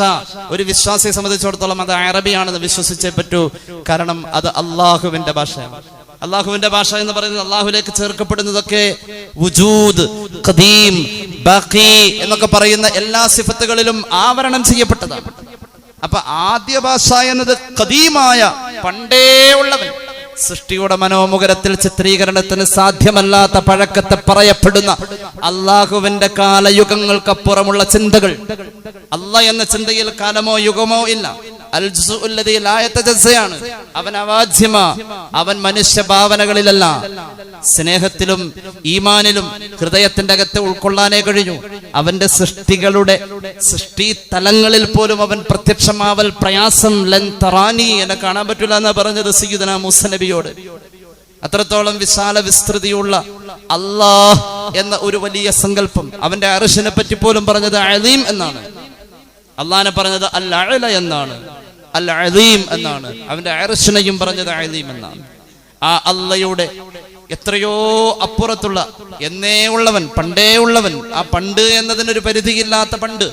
ഒരു വിശ്വാസിയെ സംബന്ധിച്ചിടത്തോളം അത് അറബിയാണെന്ന് വിശ്വസിച്ചേ പറ്റൂ. കാരണം അത് അള്ളാഹുവിന്റെ ഭാഷയാണ്. അള്ളാഹുവിന്റെ ഭാഷ എന്ന് പറയുന്നത് അള്ളാഹുലേക്ക് ചേർക്കപ്പെടുന്നതൊക്കെ വുജൂദ്, ഖദീം, ബാഖി എന്നൊക്കെ പറയുന്ന എല്ലാ സിഫത്തുകളിലും ആവരണം ചെയ്യപ്പെട്ടതാണ്. അപ്പൊ ആദ്യ ഭാഷ എന്നത് ഖദീമായ പണ്ടേ ഉള്ളവൻ, സൃഷ്ടിയുടെ മനോമുഖരത്തിൽ ചിത്രീകരണത്തിന് സാധ്യമല്ലാത്ത പഴക്കത്തെ പറയപ്പെടുന്ന അള്ളാഹുവിന്റെ കാലയുഗങ്ങൾക്കപ്പുറമുള്ള ചിന്തകൾ. അള്ളാഹ് എന്ന ചിന്തയിൽ കാലമോ യുഗമോ ഇല്ല. ാണ് അവൻ അവാച്യമാ. അവൻ മനുഷ്യ ഭാവനകളിലല്ല, സ്നേഹത്തിലും ഈമാനിലും ഹൃദയത്തിന്റെ അകത്ത് ഉൾക്കൊള്ളാനേ കഴിഞ്ഞു. അവന്റെ സൃഷ്ടികളുടെ സൃഷ്ടി തലങ്ങളിൽ പോലും അവൻ പ്രത്യക്ഷമാവൽ പ്രയാസം. ലൻ തറാനി, എന്നെ കാണാൻ പറ്റില്ല എന്നാ പറഞ്ഞത് സയ്യിദുനാ മൂസ നബിയോട്. അത്രത്തോളം വിശാല വിസ്തൃതിയുള്ള അല്ലാഹ് എന്ന ഒരു വലിയ സങ്കല്പം. അവന്റെ അർശിനെ പറ്റി പോലും പറഞ്ഞത് അലീം എന്നാണ്. അള്ളാഹിനെ പറഞ്ഞത് അൽ അഅല എന്നാണ്, അൽ അലീം എന്നാണ്. അവന്റെ അർശിനെയും പറഞ്ഞത് അലീം എന്നാണ്. ആ അള്ളയുടെ എത്രയോ അപ്പുറത്തുള്ള എന്നേ ഉള്ളവൻ, പണ്ടേ ഉള്ളവൻ. ആ പണ്ട് എന്നതിനൊരു പരിധിയില്ലാത്ത പണ്ട്.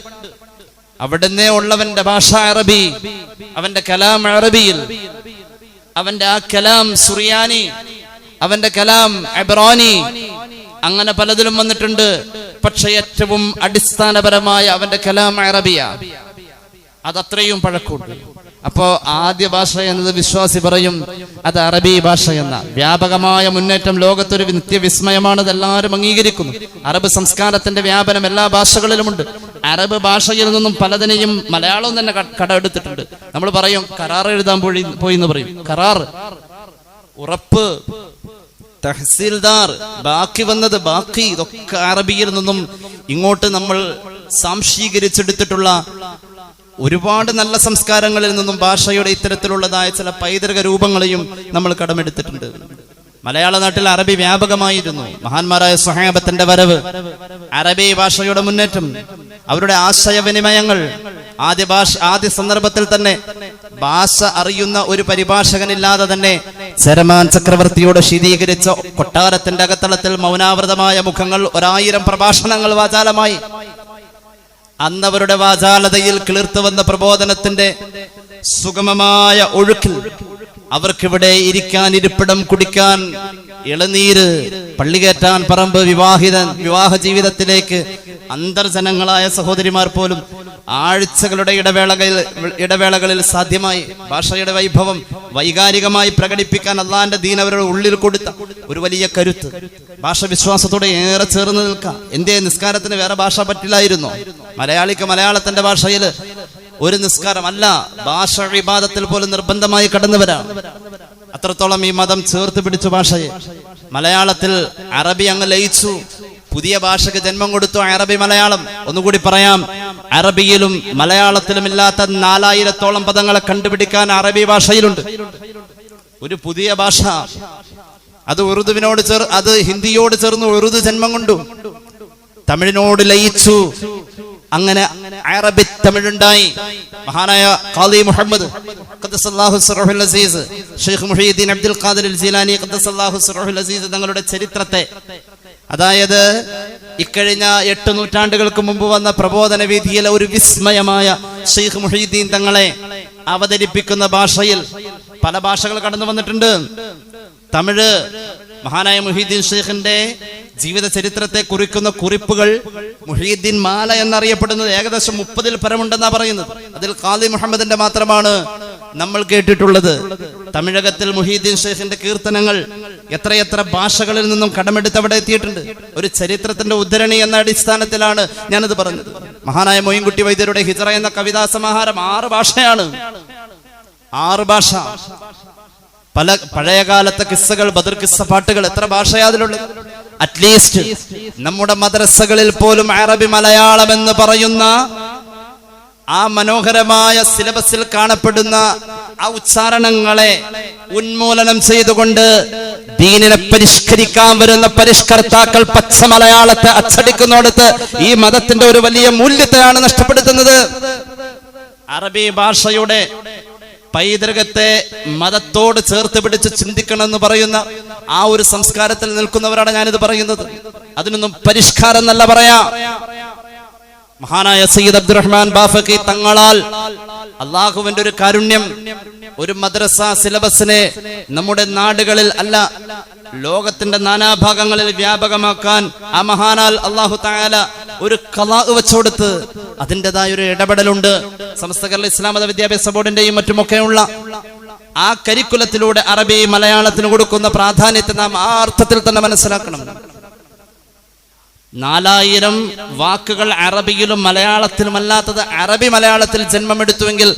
അവിടുന്നേ ഉള്ളവന്റെ ഭാഷ അറബി, അവന്റെ കലാം അറബിയിൽ, അവന്റെ ആ കലാം സുറിയാനി, അവന്റെ കലാം എബ്രാനി, അങ്ങനെ പലതിലും വന്നിട്ടുണ്ട്. പക്ഷെ ഏറ്റവും അടിസ്ഥാനപരമായ അവന്റെ കലാം അറബിയ, അതത്രയും പഴക്കമുണ്ട്. അപ്പോ ആദ്യ ഭാഷ എന്നത് വിശ്വാസി പറയും അത് അറബി ഭാഷ എന്ന. വ്യാപകമായ മുന്നേറ്റം ലോകത്തൊരു നിത്യവിസ്മയമാണത് എല്ലാവരും അംഗീകരിക്കുന്നു. അറബ് സംസ്കാരത്തിന്റെ വ്യാപനം എല്ലാ ഭാഷകളിലുമുണ്ട്. അറബ് ഭാഷയിൽ നിന്നും പലതിനെയും മലയാളവും തന്നെ കടമെടുത്തിട്ടുണ്ട്. നമ്മൾ പറയും കരാർ എഴുതാൻ പോയി എന്ന് പറയും. കരാർ, ഉറപ്പ്, തഹസീൽദാർ, ബാക്കി വന്നത് ബാക്കി, ഇതൊക്കെ അറബിയിൽ നിന്നും ഇങ്ങോട്ട് നമ്മൾ സാംശീകരിച്ചെടുത്തിട്ടുള്ള ഒരുപാട് നല്ല സംസ്കാരങ്ങളിൽ നിന്നും ഭാഷയുടെ ഇത്തരത്തിലുള്ളതായ ചില പൈതൃക രൂപങ്ങളെയും നമ്മൾ കടമെടുത്തിട്ടുണ്ട്. മലയാള നാട്ടിൽ അറബി വ്യാപകമായിരുന്നു. മഹാന്മാരായ സ്വഹാബത്തിന്റെ വരവ്, അറബി ഭാഷയുടെ മുന്നേറ്റം, അവരുടെ ആശയവിനിമയങ്ങൾ. ആദ്യ സന്ദർഭത്തിൽ തന്നെ ഭാഷ അറിയുന്ന ഒരു പരിഭാഷകനില്ലാതെ തന്നെ ചെരമാൻ ചക്രവർത്തിയോട് ശീതീകരിച്ച കൊട്ടാരത്തിന്റെ അകത്തളത്തിൽ മൗനാവൃതമായ മുഖങ്ങൾ 1000 പ്രഭാഷണങ്ങൾ വാചാലമായി. അന്നവരുടെ വാചാലതയിൽ കിളിർത്തു വന്ന പ്രബോധനത്തിന്റെ സുഗമമായ ഒഴുക്കിൽ അവർക്കിവിടെ ഇരിക്കാൻ ഇരിപ്പിടം, കുടിക്കാൻ ഇളനീര്, പള്ളി കയറ്റാൻ പറമ്പ്, വിവാഹ ജീവിതത്തിലേക്ക് അന്തർജനങ്ങളായ സഹോദരിമാർ പോലും ആഴ്ചകളുടെ ഇടവേളകളിൽ സാധ്യമായി. ഭാഷയുടെ വൈഭവം വൈകാരികമായി പ്രകടിപ്പിക്കാൻ അള്ളാന്റെ ദീൻ അവരുടെ ഉള്ളിൽ കൊടുത്ത ഒരു വലിയ കരുത്ത്. ഭാഷ വിശ്വാസത്തോടെ ഏറെ ചേർന്ന് നിൽക്കാം. എന്തേ നിസ്കാരത്തിന് വേറെ ഭാഷ പറ്റില്ലായിരുന്നോ? മലയാളിക്ക് മലയാളത്തിന്റെ ഭാഷയിൽ ഒരു നിസ്കാരം അല്ല, ഭാഷ ഇബാദത്തിൽ പോലും നിർബന്ധമായി കടന്നുവരാം. അത്രത്തോളം ഈ മതം ചേർത്ത് പിടിച്ചു ഭാഷയെ. മലയാളത്തിൽ അറബി അങ്ങ് ലയിച്ചു, പുതിയ ഭാഷയ്ക്ക് ജന്മം കൊടുത്തു അറബി മലയാളം. ഒന്നുകൂടി പറയാം, അറബിയിലും മലയാളത്തിലും ഇല്ലാത്ത 4000-ഓളം പദങ്ങളെ കണ്ടുപിടിക്കാൻ അറബി ഭാഷയിലുണ്ട്. ഒരു പുതിയ ഭാഷ, അത് ഉറുദുവിനോട് അത് ഹിന്ദിയോട് ചേർന്ന് ഉറുദു ജന്മം കൊണ്ടു, തമിഴിനോട് ലയിച്ചു. അങ്ങനെ അറബി തമിഴുണ്ടായി. മഹാനായ ഖാദി മുഹമ്മദ് ഖദ്ദസല്ലാഹു സിറഹുൽ അസീസ്, ഷെയ്ഖ് മുഹീദ്ദീൻ അബ്ദുൽ ഖാദിർ അൽ ജീലാനി ഖദ്ദസല്ലാഹു സിറഹുൽ അസീസ് തങ്ങളുടെ ചരിത്രത്തെ, അതായത് ഇക്കഴിഞ്ഞ 8 നൂറ്റാണ്ടുകൾക്ക് മുമ്പ് വന്ന പ്രബോധന വീതിയിലെ ഒരു വിസ്മയമായ ഷെയ്ഖ് മുഹീദ്ദീൻ തങ്ങളെ അവതരിപ്പിക്കുന്ന ഭാഷയിൽ പല ഭാഷകൾ കടന്നു വന്നിട്ടുണ്ട്. തമിഴ്, മഹാനായ മുഹീദ്ദീൻ ഷെയ്ഖിന്റെ ജീവിത ചരിത്രത്തെ കുറിക്കുന്ന കുറിപ്പുകൾ മുഹീദ്ദീൻ മാല എന്നറിയപ്പെടുന്നത് ഏകദേശം 30-ൽ പരമുണ്ടെന്നാ പറയുന്നത്. അതിൽ ഖാദി മുഹമ്മദിന്റെ മാത്രമാണ് നമ്മൾ കേട്ടിട്ടുള്ളത്. തമിഴകത്തിൽ മുഹീദ്ദീൻ ഷെയ്ഖിന്റെ കീർത്തനങ്ങൾ എത്രയെത്ര ഭാഷകളിൽ നിന്നും കടമെടുത്ത് അവിടെ എത്തിയിട്ടുണ്ട്. ഒരു ചരിത്രത്തിന്റെ ഉദ്ധരണി എന്ന അടിസ്ഥാനത്തിലാണ് ഞാനത് പറഞ്ഞത്. മഹാനായ മൊയ്ൻകുട്ടി വൈദ്യരുടെ ഹിജറ എന്ന കവിതാ സമാഹാരം 6 ഭാഷയാണ്. 6 ഭാഷ. പല പഴയകാലത്തെ കിസ്സകൾ, ബദർ കിസ്സ പാട്ടുകൾ, എത്ര ഭാഷയാ അതിലുള്ളത്? അറ്റ്ലീസ്റ്റ് നമ്മുടെ മദ്രസകളിൽ പോലും അറബി മലയാളം എന്ന് പറയുന്ന ആ മനോഹരമായ സിലബസിൽ കാണപ്പെടുന്ന ആ ഉച്ചാരണങ്ങളെ ഉന്മൂലനം ചെയ്തുകൊണ്ട് ദീനിനെ പരിഷ്കരിക്കാൻ വരുന്ന പരിഷ്കർത്താക്കൾ പച്ച മലയാളത്തെ അച്ചടിക്കുന്നിടത്ത് ഈ മതത്തിന്റെ ഒരു വലിയ മൂല്യത്തെയാണ് നഷ്ടപ്പെടുത്തുന്നത്. അറബി ഭാഷയുടെ പൈതൃകത്തെ മതത്തോട് ചേർത്ത് പിടിച്ച് ചിന്തിക്കണം എന്ന് പറയുന്ന ആ ഒരു സംസ്കാരത്തിൽ നിൽക്കുന്നവരാണ് ഞാനിത് പറയുന്നത്. അതിനൊന്നും പരിഷ്കാരം എന്നല്ല പറയാ. മഹാനായ സയ്യിദ് അബ്ദുറഹ്മാൻ ബാഫഖി തങ്ങളാൽ അള്ളാഹുവിന്റെ ഒരു കാരുണ്യം, ഒരു മദ്രസ സിലബസിനെ നമ്മുടെ നാടുകളിൽ അല്ല ലോകത്തിന്റെ നാനാഭാഗങ്ങളിൽ വ്യാപകമാക്കാൻ ആ മഹാനാൽ അള്ളാഹു തആല ഒരു ഖലാ വെച്ചുകൊടുത്ത് അതിൻ്റെതായ ഒരു ഇടപെടലുണ്ട്. സമസ്ത കേരള ഇസ്ലാം മത വിദ്യാഭ്യാസ ബോർഡിന്റെയും മറ്റുമൊക്കെയുള്ള ആ കരിക്കുലത്തിലൂടെ അറബി മലയാളത്തിന് കൊടുക്കുന്ന പ്രാധാന്യത്തെ നാം ആ അർത്ഥത്തിൽ തന്നെ മനസ്സിലാക്കണം. 4000 വാക്കുകൾ അറബിയിലും മലയാളത്തിലും അല്ലാത്തത് അറബി മലയാളത്തിൽ ജന്മമെടുത്തുവെങ്കിൽ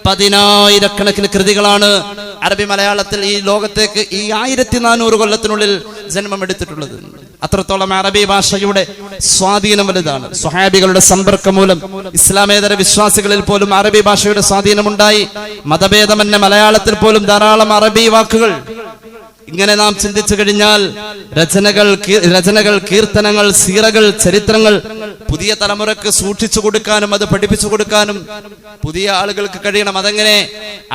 10,000-കണക്കിന് കൃതികളാണ് അറബി മലയാളത്തിൽ ഈ ലോകത്തേക്ക് ഈ 1400 കൊല്ലത്തിനുള്ളിൽ ജന്മമെടുത്തിട്ടുള്ളത്. അത്രത്തോളം അറബി ഭാഷയുടെ സ്വാധീനം വലുതാണ്. സ്വഹാബികളുടെ സമ്പർക്കം മൂലം ഇസ്ലാമേതര വിശ്വാസികളിൽ പോലും അറബി ഭാഷയുടെ സ്വാധീനമുണ്ടായി. മതഭേദമന്യേ മലയാളത്തിൽ പോലും ധാരാളം അറബി വാക്കുകൾ. ഇങ്ങനെ നാം ചിന്തിച്ചു കഴിഞ്ഞാൽ രചനകൾ, കീർത്തനങ്ങൾ, സീറകൾ, ചരിത്രങ്ങൾ പുതിയ തലമുറക്ക് സൂക്ഷിച്ചു കൊടുക്കാനും അത് പഠിപ്പിച്ചു കൊടുക്കാനും പുതിയ ആളുകൾക്ക് കഴിയണം. അതെങ്ങനെ?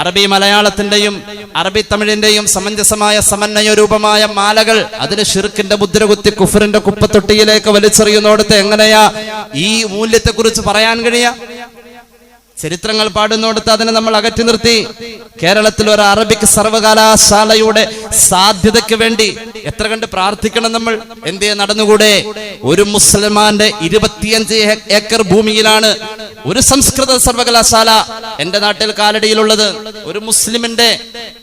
അറബി മലയാളത്തിന്റെയും അറബി തമിഴിന്റെയും സമഞ്ജസമായ സമന്വയ രൂപമായ മാലകൾ അതിന് ഷിർക്കിന്റെ മുദ്രകുത്തി കുഫറിന്റെ കുപ്പത്തൊട്ടിയിലേക്ക് വലിച്ചെറിയുന്നിടത്ത് എങ്ങനെയാ ഈ മൂല്യത്തെക്കുറിച്ച് പറയാൻ കഴിയാ? ചരിത്രങ്ങൾ പാടുന്നിടത്ത് അതിനെ നമ്മൾ അകറ്റി നിർത്തി. കേരളത്തിൽ ഒരു അറബിക് സർവകലാശാലയുടെ സാധ്യതയ്ക്ക് വേണ്ടി എത്ര കണ്ട് പ്രാർത്ഥിക്കണം നമ്മൾ. എന്തേ നടന്നുകൂടെ? ഒരു മുസ്ലിമാന്റെ 25 ഏക്കർ ഭൂമിയിലാണ് ഒരു സംസ്കൃത സർവകലാശാല എന്റെ നാട്ടിൽ കാലടിയിലുള്ളത്. ഒരു മുസ്ലിമിന്റെ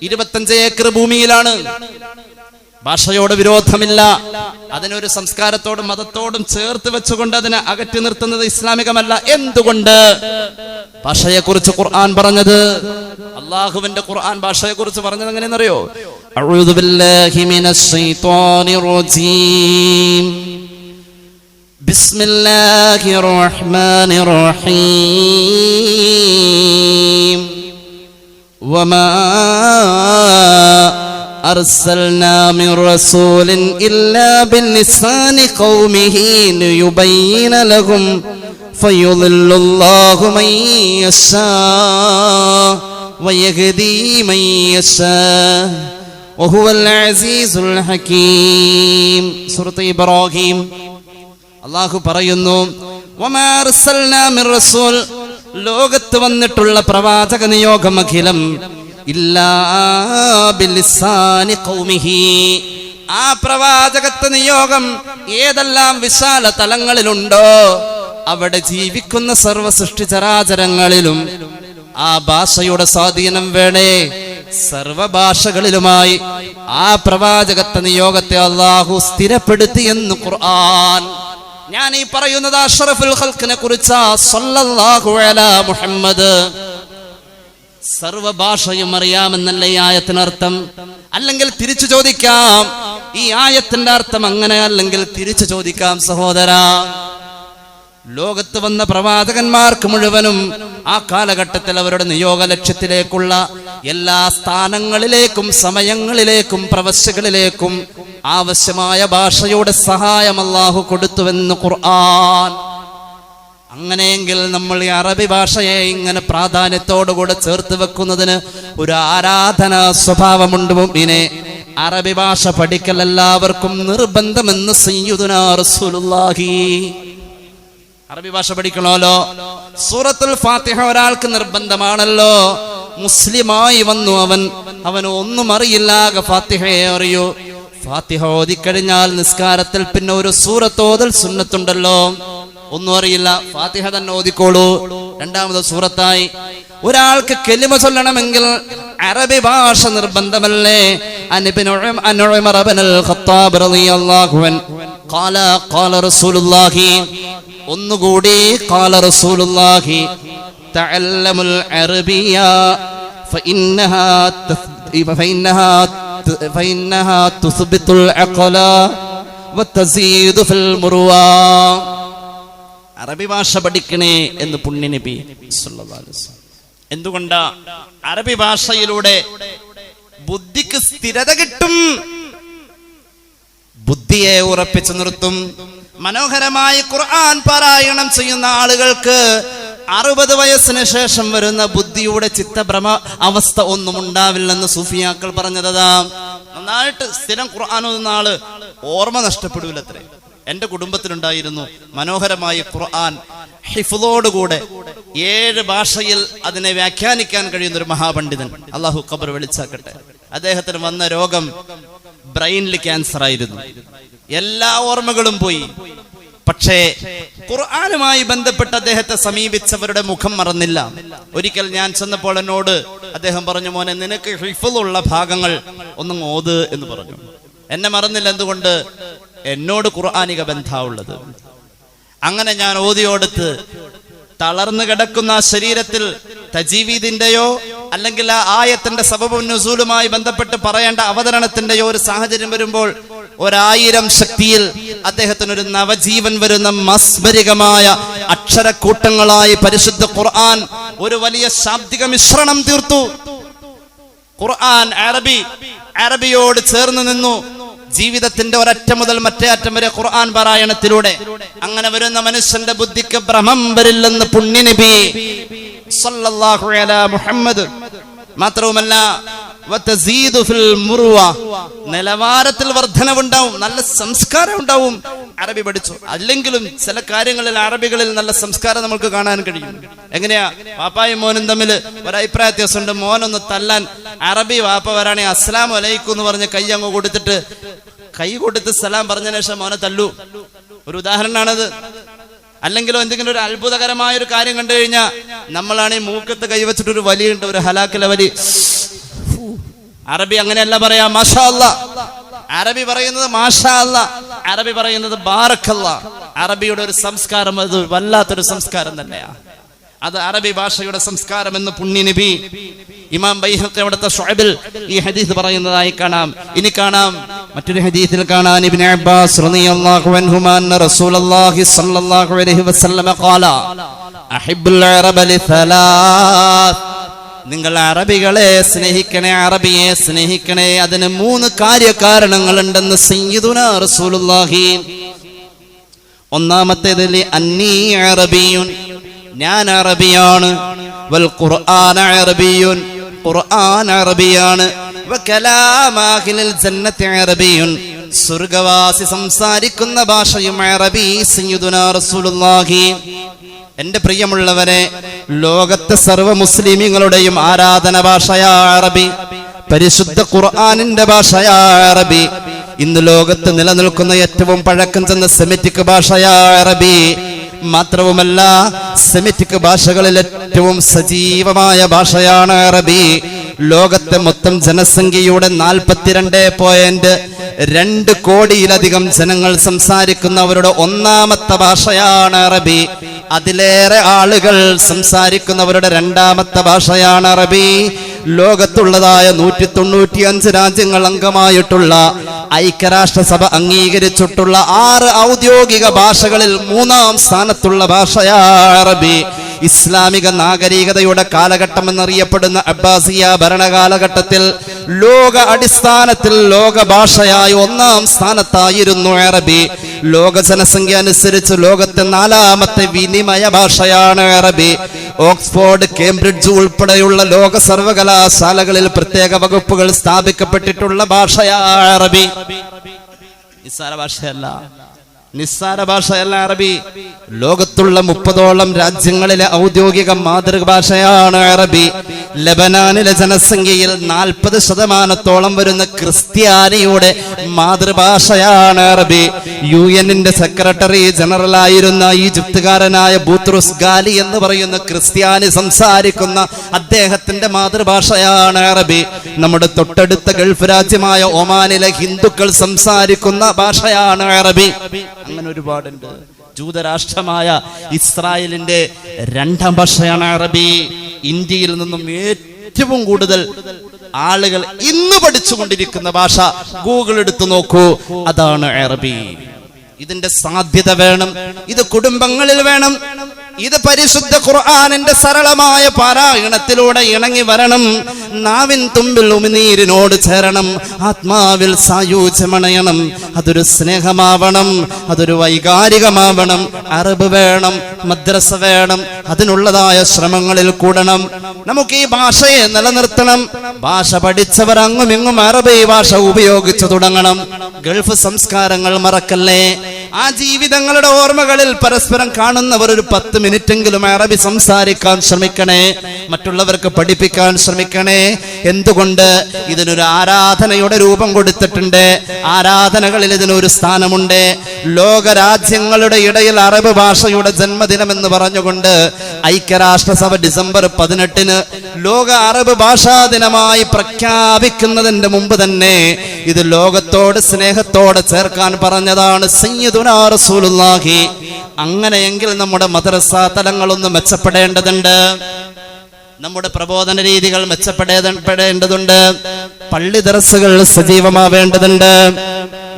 25 ഏക്കർ ഭൂമിയിലാണ്. ഭാഷയോട് വിരോധമില്ല. അതിനൊരു സംസ്കാരത്തോടും മതത്തോടും ചേർത്ത് വെച്ചുകൊണ്ട് അതിനെ അകറ്റി നിർത്തുന്നത് ഇസ്ലാമികമല്ല. എന്തുകൊണ്ട്? ഭാഷയെക്കുറിച്ച് ഖുർആൻ പറഞ്ഞത്, അള്ളാഹുവിന്റെ ഖുർആൻ ഭാഷയെക്കുറിച്ച് പറഞ്ഞത് എങ്ങനെയെന്നറിയോ? അഊദു ബില്ലാഹി മിനശ് ശൈത്വാനിർ റജീം ബിസ്മില്ലാഹിർ റഹ്മാനിർ റഹീം വമാ أرسلنا من رسول إلا بلسان قومه ليبين لهم فيضل الله من يشاء ويهدي من يشاء وهو العزيز الحكيم. സൂറത്ത് ഇബ്രാഹിം അല്ലാഹു പറയുന്നു, വമാ അർസൽനാ മിർ റസൂൽ, ലോകത്ത് വന്നിട്ടുള്ള പ്രവാചക നിയോഗം അഖിലം ഇല്ലാ ബിലിസാനി ഖൗമിഹി, ആ പ്രവാചകത്വ നിയോഗം ഏതെല്ലാം വിശാല തലങ്ങളിലുണ്ടോ അവിടെ ജീവിക്കുന്ന സർവ സൃഷ്ടി ചരാചരങ്ങളിലും ആ ഭാഷയുടെ സ്വാധീനം വേണേ. സർവഭാഷകളിലുമായി ആ പ്രവാചകത്വ നിയോഗത്തെ അല്ലാഹു സ്ഥിരപ്പെടുത്തി എന്ന് ഖുർആൻ. ഞാൻ ഈ പറയുന്നത് അഷ്റഫുൽ ഖൽഖിനെ കുറിച്ചാ, സല്ലല്ലാഹു അലാ മുഹമ്മദ്. സർവഭാഷയും അറിയാമെന്നല്ല ഈ ആയത്തിനർത്ഥം. അല്ലെങ്കിൽ തിരിച്ചു ചോദിക്കാം, ഈ ആയത്തിന്റെ അർത്ഥം അങ്ങനെ അല്ലെങ്കിൽ തിരിച്ചു ചോദിക്കാം, സഹോദര, ലോകത്ത് വന്ന പ്രവാചകന്മാർക്ക് മുഴുവനും ആ കാലഘട്ടത്തിൽ അവരുടെ നിയോഗ ലക്ഷ്യത്തിലേക്കുള്ള എല്ലാ സ്ഥാനങ്ങളിലേക്കും സമയങ്ങളിലേക്കും പ്രവശ്യകളിലേക്കും ആവശ്യമായ ഭാഷയുടെ സഹായം അല്ലാഹു കൊടുത്തുവെന്ന് ഖുർആൻ. അങ്ങനെയെങ്കിൽ നമ്മൾ ഈ അറബി ഭാഷയെ ഇങ്ങനെ പ്രാധാന്യത്തോടുകൂടെ ചേർത്ത് വെക്കുന്നതിന് ഒരു ആരാധനാ സ്വഭാവമുണ്ട്. മുഅ്മിനേ, അറബി ഭാഷ പഠിക്കൽ എല്ലാവർക്കും നിർബന്ധമെന്ന് സയ്യിദുനാ റസൂലുള്ളാഹി. അറബി ഭാഷ പഠിക്കണമല്ലോ. സൂറത്തുൽ ഫാത്തിഹ ഒരാൾക്ക് നിർബന്ധമാണല്ലോ. മുസ്ലിമായി വന്നു അവന് ഒന്നും അറിയില്ല, ഫാത്തിഹയെ അറിയൂ. ഫാത്തിഹ ഓതിക്കഴിഞ്ഞാൽ നിസ്കാരത്തിൽ പിന്നെ ഒരു സൂറത്ത് ഓതൽ സുന്നത്തുണ്ടല്ലോ. ഒന്നും അറിയില്ല, ഫാത്തിഹ തന്നെ ഓതിക്കോളൂ. രണ്ടാമത് സൂറത്തായി. ഒരാൾക്ക് കലിമ ചൊല്ലണമെങ്കിൽ അറബി ഭാഷ നിർബന്ധമല്ലേ? ഒന്നുകൂടി ഖാല റസൂലുള്ളാഹി തഅല്ലമുൽ അറബിയ ഫഇന്നഹാ തുസ്ബിതുൽ അഖല വതസീദു ഫിൽ മുർവാ. അറബി ഭാഷ പഠിക്കണേ എന്ന് പുണ്യ നബി സല്ലല്ലാഹു അലൈഹി വസല്ലം. എന്തുകൊണ്ടാ? അറബി ഭാഷയിലൂടെ ബുദ്ധിക്ക് സ്ഥിരത കിട്ടും, ബുദ്ധിയെ ഉറപ്പിച്ചു നിർത്തും. മനോഹരമായി ഖുർആൻ പാരായണം ചെയ്യുന്ന ആളുകൾക്ക് 60 വയസ്സിന് ശേഷം വരുന്ന ബുദ്ധിയുടെ ചിത്തഭ്രമ അവസ്ഥ ഒന്നും ഉണ്ടാവില്ലെന്ന് സൂഫിയാക്കൾ പറഞ്ഞതാ. നന്നായിട്ട് സ്ഥിരം ഖുർആൻ ഓതുന്ന ആള് ഓർമ്മ നഷ്ടപ്പെടൂലത്രേ. എന്റെ കുടുംബത്തിലുണ്ടായിരുന്നു മനോഹരമായി ഖുർആൻ ഹിഫ്ളോടുകൂടെ 7 ഭാഷയിൽ അതിനെ വ്യാഖ്യാനിക്കാൻ കഴിയുന്ന ഒരു മഹാപണ്ഡിതൻ. അള്ളാഹു ഖബർ വെളിച്ചാക്കട്ടെ. അദ്ദേഹത്തിന് വന്ന രോഗം ബ്രെയിനിൽ ക്യാൻസർ ആയിരുന്നു. എല്ലാ ഓർമ്മകളും പോയി. പക്ഷേ ഖുർആനുമായി ബന്ധപ്പെട്ട് അദ്ദേഹത്തെ സമീപിച്ചവരുടെ മുഖം മറന്നില്ല. ഒരിക്കൽ ഞാൻ ചെന്നപ്പോൾ എന്നോട് അദ്ദേഹം പറഞ്ഞു, മോനെ നിനക്ക് ഹിഫ്ളുള്ള ഭാഗങ്ങൾ ഒന്നും ഓത് എന്ന് പറഞ്ഞു. എന്നെ മറന്നില്ല. എന്തുകൊണ്ട്? എന്നോട് ഖുർആനിക ബന്ധമുള്ളത്. അങ്ങനെ ഞാൻ ഓതിയോടുത്ത് തളർന്നു കിടക്കുന്ന ശരീരത്തിൽ തജീവീദിന്റെയോ അല്ലെങ്കിൽ ആ ആയത്തിന്റെ സബബുൻ നുസൂലുമായി ബന്ധപ്പെട്ട് പറയേണ്ട അവതരണത്തിന്റെയോ ഒരു സാഹചര്യം വരുമ്പോൾ 1000 ശക്തിയിൽ അദ്ദേഹത്തിനൊരു നവജീവൻ വരുന്ന മസ്മരികമായ അക്ഷരക്കൂട്ടങ്ങളായി പരിശുദ്ധ ഖുർആൻ ഒരു വലിയ ശാബ്ദിക മിശ്രണം തീർത്തു. ഖുർആൻ അറബിയോട് ചേർന്ന് നിന്നു. ജീവിതത്തിന്റെ ഒരറ്റം മുതൽ മറ്റേ അറ്റം വരെ ഖുർആൻ പാരായണത്തിലൂടെ അങ്ങനെ വരുന്ന മനുഷ്യന്റെ ബുദ്ധിക്ക് ഭ്രമം വരില്ലെന്ന് പുണ്യ നബി സല്ലല്ലാഹു അലാ മുഹമ്മദ്. മാത്രവുമല്ല വതസീദു ഫിൽ മുർവ, നിലവാരത്തിൽ വർധനവുണ്ടാവും, നല്ല സംസ്കാരം ഉണ്ടാവും. അറബി പഠിച്ചു. അല്ലെങ്കിലും ചില കാര്യങ്ങളിൽ അറബികളിൽ നല്ല സംസ്കാരം നമുക്ക് കാണാൻ കഴിയും. എങ്ങനെയാ? വാപ്പായും മോനും തമ്മിൽ ഒരഭിപ്രായ വ്യത്യാസമുണ്ട്. മോനൊന്ന് തല്ലാൻ അറബി വാപ്പ വരാണെങ്കിൽ അസ്സലാമു അലൈക്കും എന്ന് പറഞ്ഞ് കൈ അങ്ങ് കൊടുത്തിട്ട് കൈ കൊടുത്ത് സലാം പറഞ്ഞതിന് ശേഷം മോനെ തല്ലു. ഒരു ഉദാഹരണമാണത്. അല്ലെങ്കിലോ എന്തെങ്കിലും ഒരു അത്ഭുതകരമായ ഒരു കാര്യം കണ്ടു കഴിഞ്ഞാൽ നമ്മളാണെങ്കിൽ മൂക്കത്ത് കൈവച്ചിട്ടൊരു വലിയുണ്ട്, ഒരു ഹലാക്കിലെ വലി. അറബി അങ്ങനെയല്ല പറയാ മാഷാ അല്ലാ. അറബി പറയുന്നത് മാഷാ അല്ലാ, അറബി പറയുന്നത് ബാറക്കല്ലാ. അറബിയുടെ ഒരു സംസ്കാരം അത് വല്ലാത്തൊരു സംസ്കാരം തന്നെയാ. അത് അറബി ഭാഷയുടെ സംസ്കാരം എന്ന് പുണ്യ നബി ഇമാം ബൈഹഖി അവിടുത്തെ ശുഅബിൽ ഈ ഹദീസ് പറയുന്നതായി കാണാം. ഇനി കാണാം മറ്റൊരു ഹദീസിൽ കാണാൻ ഇബ്നു അബ്ബാസ് റളിയല്ലാഹു അൻഹുമാ അന്ന റസൂലുള്ളാഹി സ്വല്ലല്ലാഹു അലൈഹി വസല്ലം ഖാല അഹിബ്ബുൽ അറബ ലിസലാസ്, നിങ്ങൾ അറബികളെ സ്നേഹിക്കണേ, അറബിയെ സ്നേഹിക്കണേ. അതിന് 3 കാര്യകാരണങ്ങളുണ്ടെന്ന് സയ്യിദുനാ റസൂലുള്ളാഹി. ഒന്നാമത്തേത് അന്നീ അറബിയുൻ, ഞാൻ അറബിയാണ്. വൽ ഖുർആന അറബിയുൻ, ഖുർആൻ അറബിയാണ്. വകലാമാഹിൽ ജന്നത്തി അറബിയുൻ, സ്വർഗ്ഗവാസി സംസാരിക്കുന്ന ഭാഷയും അറബി. സയ്യിദുനാ റസൂലുള്ളാഹി. എന്റെ പ്രിയമുള്ളവരെ, ലോകത്തെ സർവ്വ മുസ്ലിമീങ്ങളുടെയും ആരാധന ഭാഷയാ അറബി. പരിശുദ്ധ ഖുർആനിന്റെ ഭാഷയാ അറബി. ഇന്ന് ലോകത്ത് നിലനിൽക്കുന്ന ഏറ്റവും പഴക്കം ചെന്ന സെമിറ്റിക് ഭാഷയാ അറബി. മാത്രവുമല്ല, സെമിറ്റിക് ഭാഷകളിൽ ഏറ്റവും സജീവമായ ഭാഷയാണ് അറബി. ലോകത്തെ മൊത്തം ജനസംഖ്യയുടെ 42.2 കോടിയിലധികം ജനങ്ങൾ സംസാരിക്കുന്നവരുടെ ഒന്നാമത്തെ ഭാഷയാണ് അറബി. അതിലേറെ ആളുകൾ സംസാരിക്കുന്നവരുടെ രണ്ടാമത്തെ ഭാഷയാണ് അറബി. ലോകത്തുള്ളതായ 195 രാജ്യങ്ങൾ അംഗമായിട്ടുള്ള ഐക്യരാഷ്ട്രസഭ അംഗീകരിച്ചിട്ടുള്ള 6 ഔദ്യോഗിക ഭാഷകളിൽ 3-ാം സ്ഥാനത്തുള്ള ഭാഷയാണ് അറബി. ഇസ്ലാമിക നാഗരികതയുടെ കാലഘട്ടം എന്നറിയപ്പെടുന്ന അബ്ബാസിയ ഭരണകാലഘട്ടത്തിൽ ലോക അടിസ്ഥാനത്തിൽ ലോക ഭാഷയായി 1-ാം സ്ഥാനത്തായിരുന്നു അറബി. ലോക ജനസംഖ്യ അനുസരിച്ച് ലോകത്തെ 4-ാമത്തെ വിനിമയ ഭാഷയാണ് അറബി. ഓക്സ്ഫോർഡ്, കേംബ്രിഡ്ജ് ഉൾപ്പെടെയുള്ള ലോക സർവകലാശാലകളിൽ പ്രത്യേക വകുപ്പുകൾ സ്ഥാപിക്കപ്പെട്ടിട്ടുള്ള ഭാഷയാണ് അറബി. നിസ്സാര ഭാഷയല്ല അറബി. ലോകത്തുള്ള 30ഓളം രാജ്യങ്ങളിലെ ഔദ്യോഗിക മാതൃഭാഷയാണ് അറബി. ലബനാനിലെ ജനസംഖ്യയിൽ 40% വരുന്ന ക്രിസ്ത്യാനിയുടെ മാതൃഭാഷയാണ് അറബി. UN-ന്റെ സെക്രട്ടറി ജനറൽ ആയിരുന്ന ഈജിപ്തുകാരനായ ബൂത്രുസ് ഗാലി എന്ന് പറയുന്ന ക്രിസ്ത്യാനി സംസാരിക്കുന്ന അദ്ദേഹത്തിന്റെ മാതൃഭാഷയാണ് അറബി. നമ്മുടെ തൊട്ടടുത്ത ഗൾഫ് രാജ്യമായ ഒമാനിലെ ഹിന്ദുക്കൾ സംസാരിക്കുന്ന ഭാഷയാണ് അറബി. അങ്ങനെ ഒരുപാടുണ്ട്. ജൂതരാഷ്ട്രമായ ഇസ്രായേലിന്റെ 2-ാം ഭാഷയാണ് അറബി. ഇന്ത്യയിൽ നിന്നും ഏറ്റവും കൂടുതൽ ആളുകൾ ഇന്ന് പഠിച്ചുകൊണ്ടിരിക്കുന്ന ഭാഷ ഗൂഗിൾ എടുത്തു നോക്കൂ, അതാണ് അറബി. ഇതിന്റെ സാധ്യത വേണം, ഇത് കുടുംബങ്ങളിൽ വേണം, ഇത് പരിശുദ്ധ ഖുർആനിന്റെ സരളമായ പാരായണത്തിലൂടെ ഇണങ്ങി വരണം. നാവിൻ തുമ്പിൽ ഉമിനീരിനോട് ചേരണം, ആത്മാവിൽ സായൂജ്യമണയണം. അതൊരു സ്നേഹമാവണം, അതൊരു വൈകാരികമാവണം. അറബ് വേണം, മദ്രസ വേണം, അതിനുള്ളതായ ശ്രമങ്ങളിൽ കൂടണം. നമുക്ക് ഈ ഭാഷയെ നിലനിർത്തണം. ഭാഷ പഠിച്ചവർ അങ്ങും ഇങ്ങും അറബി ഭാഷ ഉപയോഗിച്ചു തുടങ്ങണം. ഗൾഫ് സംസ്കാരങ്ങൾ മറക്കല്ലേ. ആ ജീവിതങ്ങളുടെ ഓർമ്മകളിൽ പരസ്പരം കാണുന്നവർ ഒരു 10 മിനിറ്റെങ്കിലും അറബി സംസാരിക്കാൻ ശ്രമിക്കണേ, മറ്റുള്ളവർക്ക് പഠിപ്പിക്കാൻ ശ്രമിക്കണേ. എന്തുകൊണ്ട്? ഇതിനൊരു ആരാധനയുടെ രൂപം കൊടുത്തിട്ടുണ്ട്. ആരാധനകളിൽ ഇതിനൊരു സ്ഥാനമുണ്ട്. ലോകരാജ്യങ്ങളുടെ ഇടയിൽ അറബ് ഭാഷയുടെ ജന്മദിനം എന്ന് പറഞ്ഞുകൊണ്ട് ഐക്യരാഷ്ട്രസഭ ഡിസംബർ 18 ലോക അറബ് ഭാഷാ ദിനമായി പ്രഖ്യാപിക്കുന്നതിന്റെ മുമ്പ് തന്നെ ഇത് ലോകത്തോട് സ്നേഹത്തോടെ ചേർക്കാൻ പറഞ്ഞതാണ് സയ്യിദുനാ റസൂലുള്ളാഹി. അങ്ങനെയെങ്കിൽ നമ്മുടെ മദ്രസ തലങ്ങളൊന്ന് മെച്ചപ്പെടേണ്ടതുണ്ട്, നമ്മുടെ പ്രബോധന രീതികൾ മെച്ചപ്പെടേണ്ടതുണ്ട്, പള്ളി ദർസുകൾ സജീവമാവേണ്ടതുണ്ട്.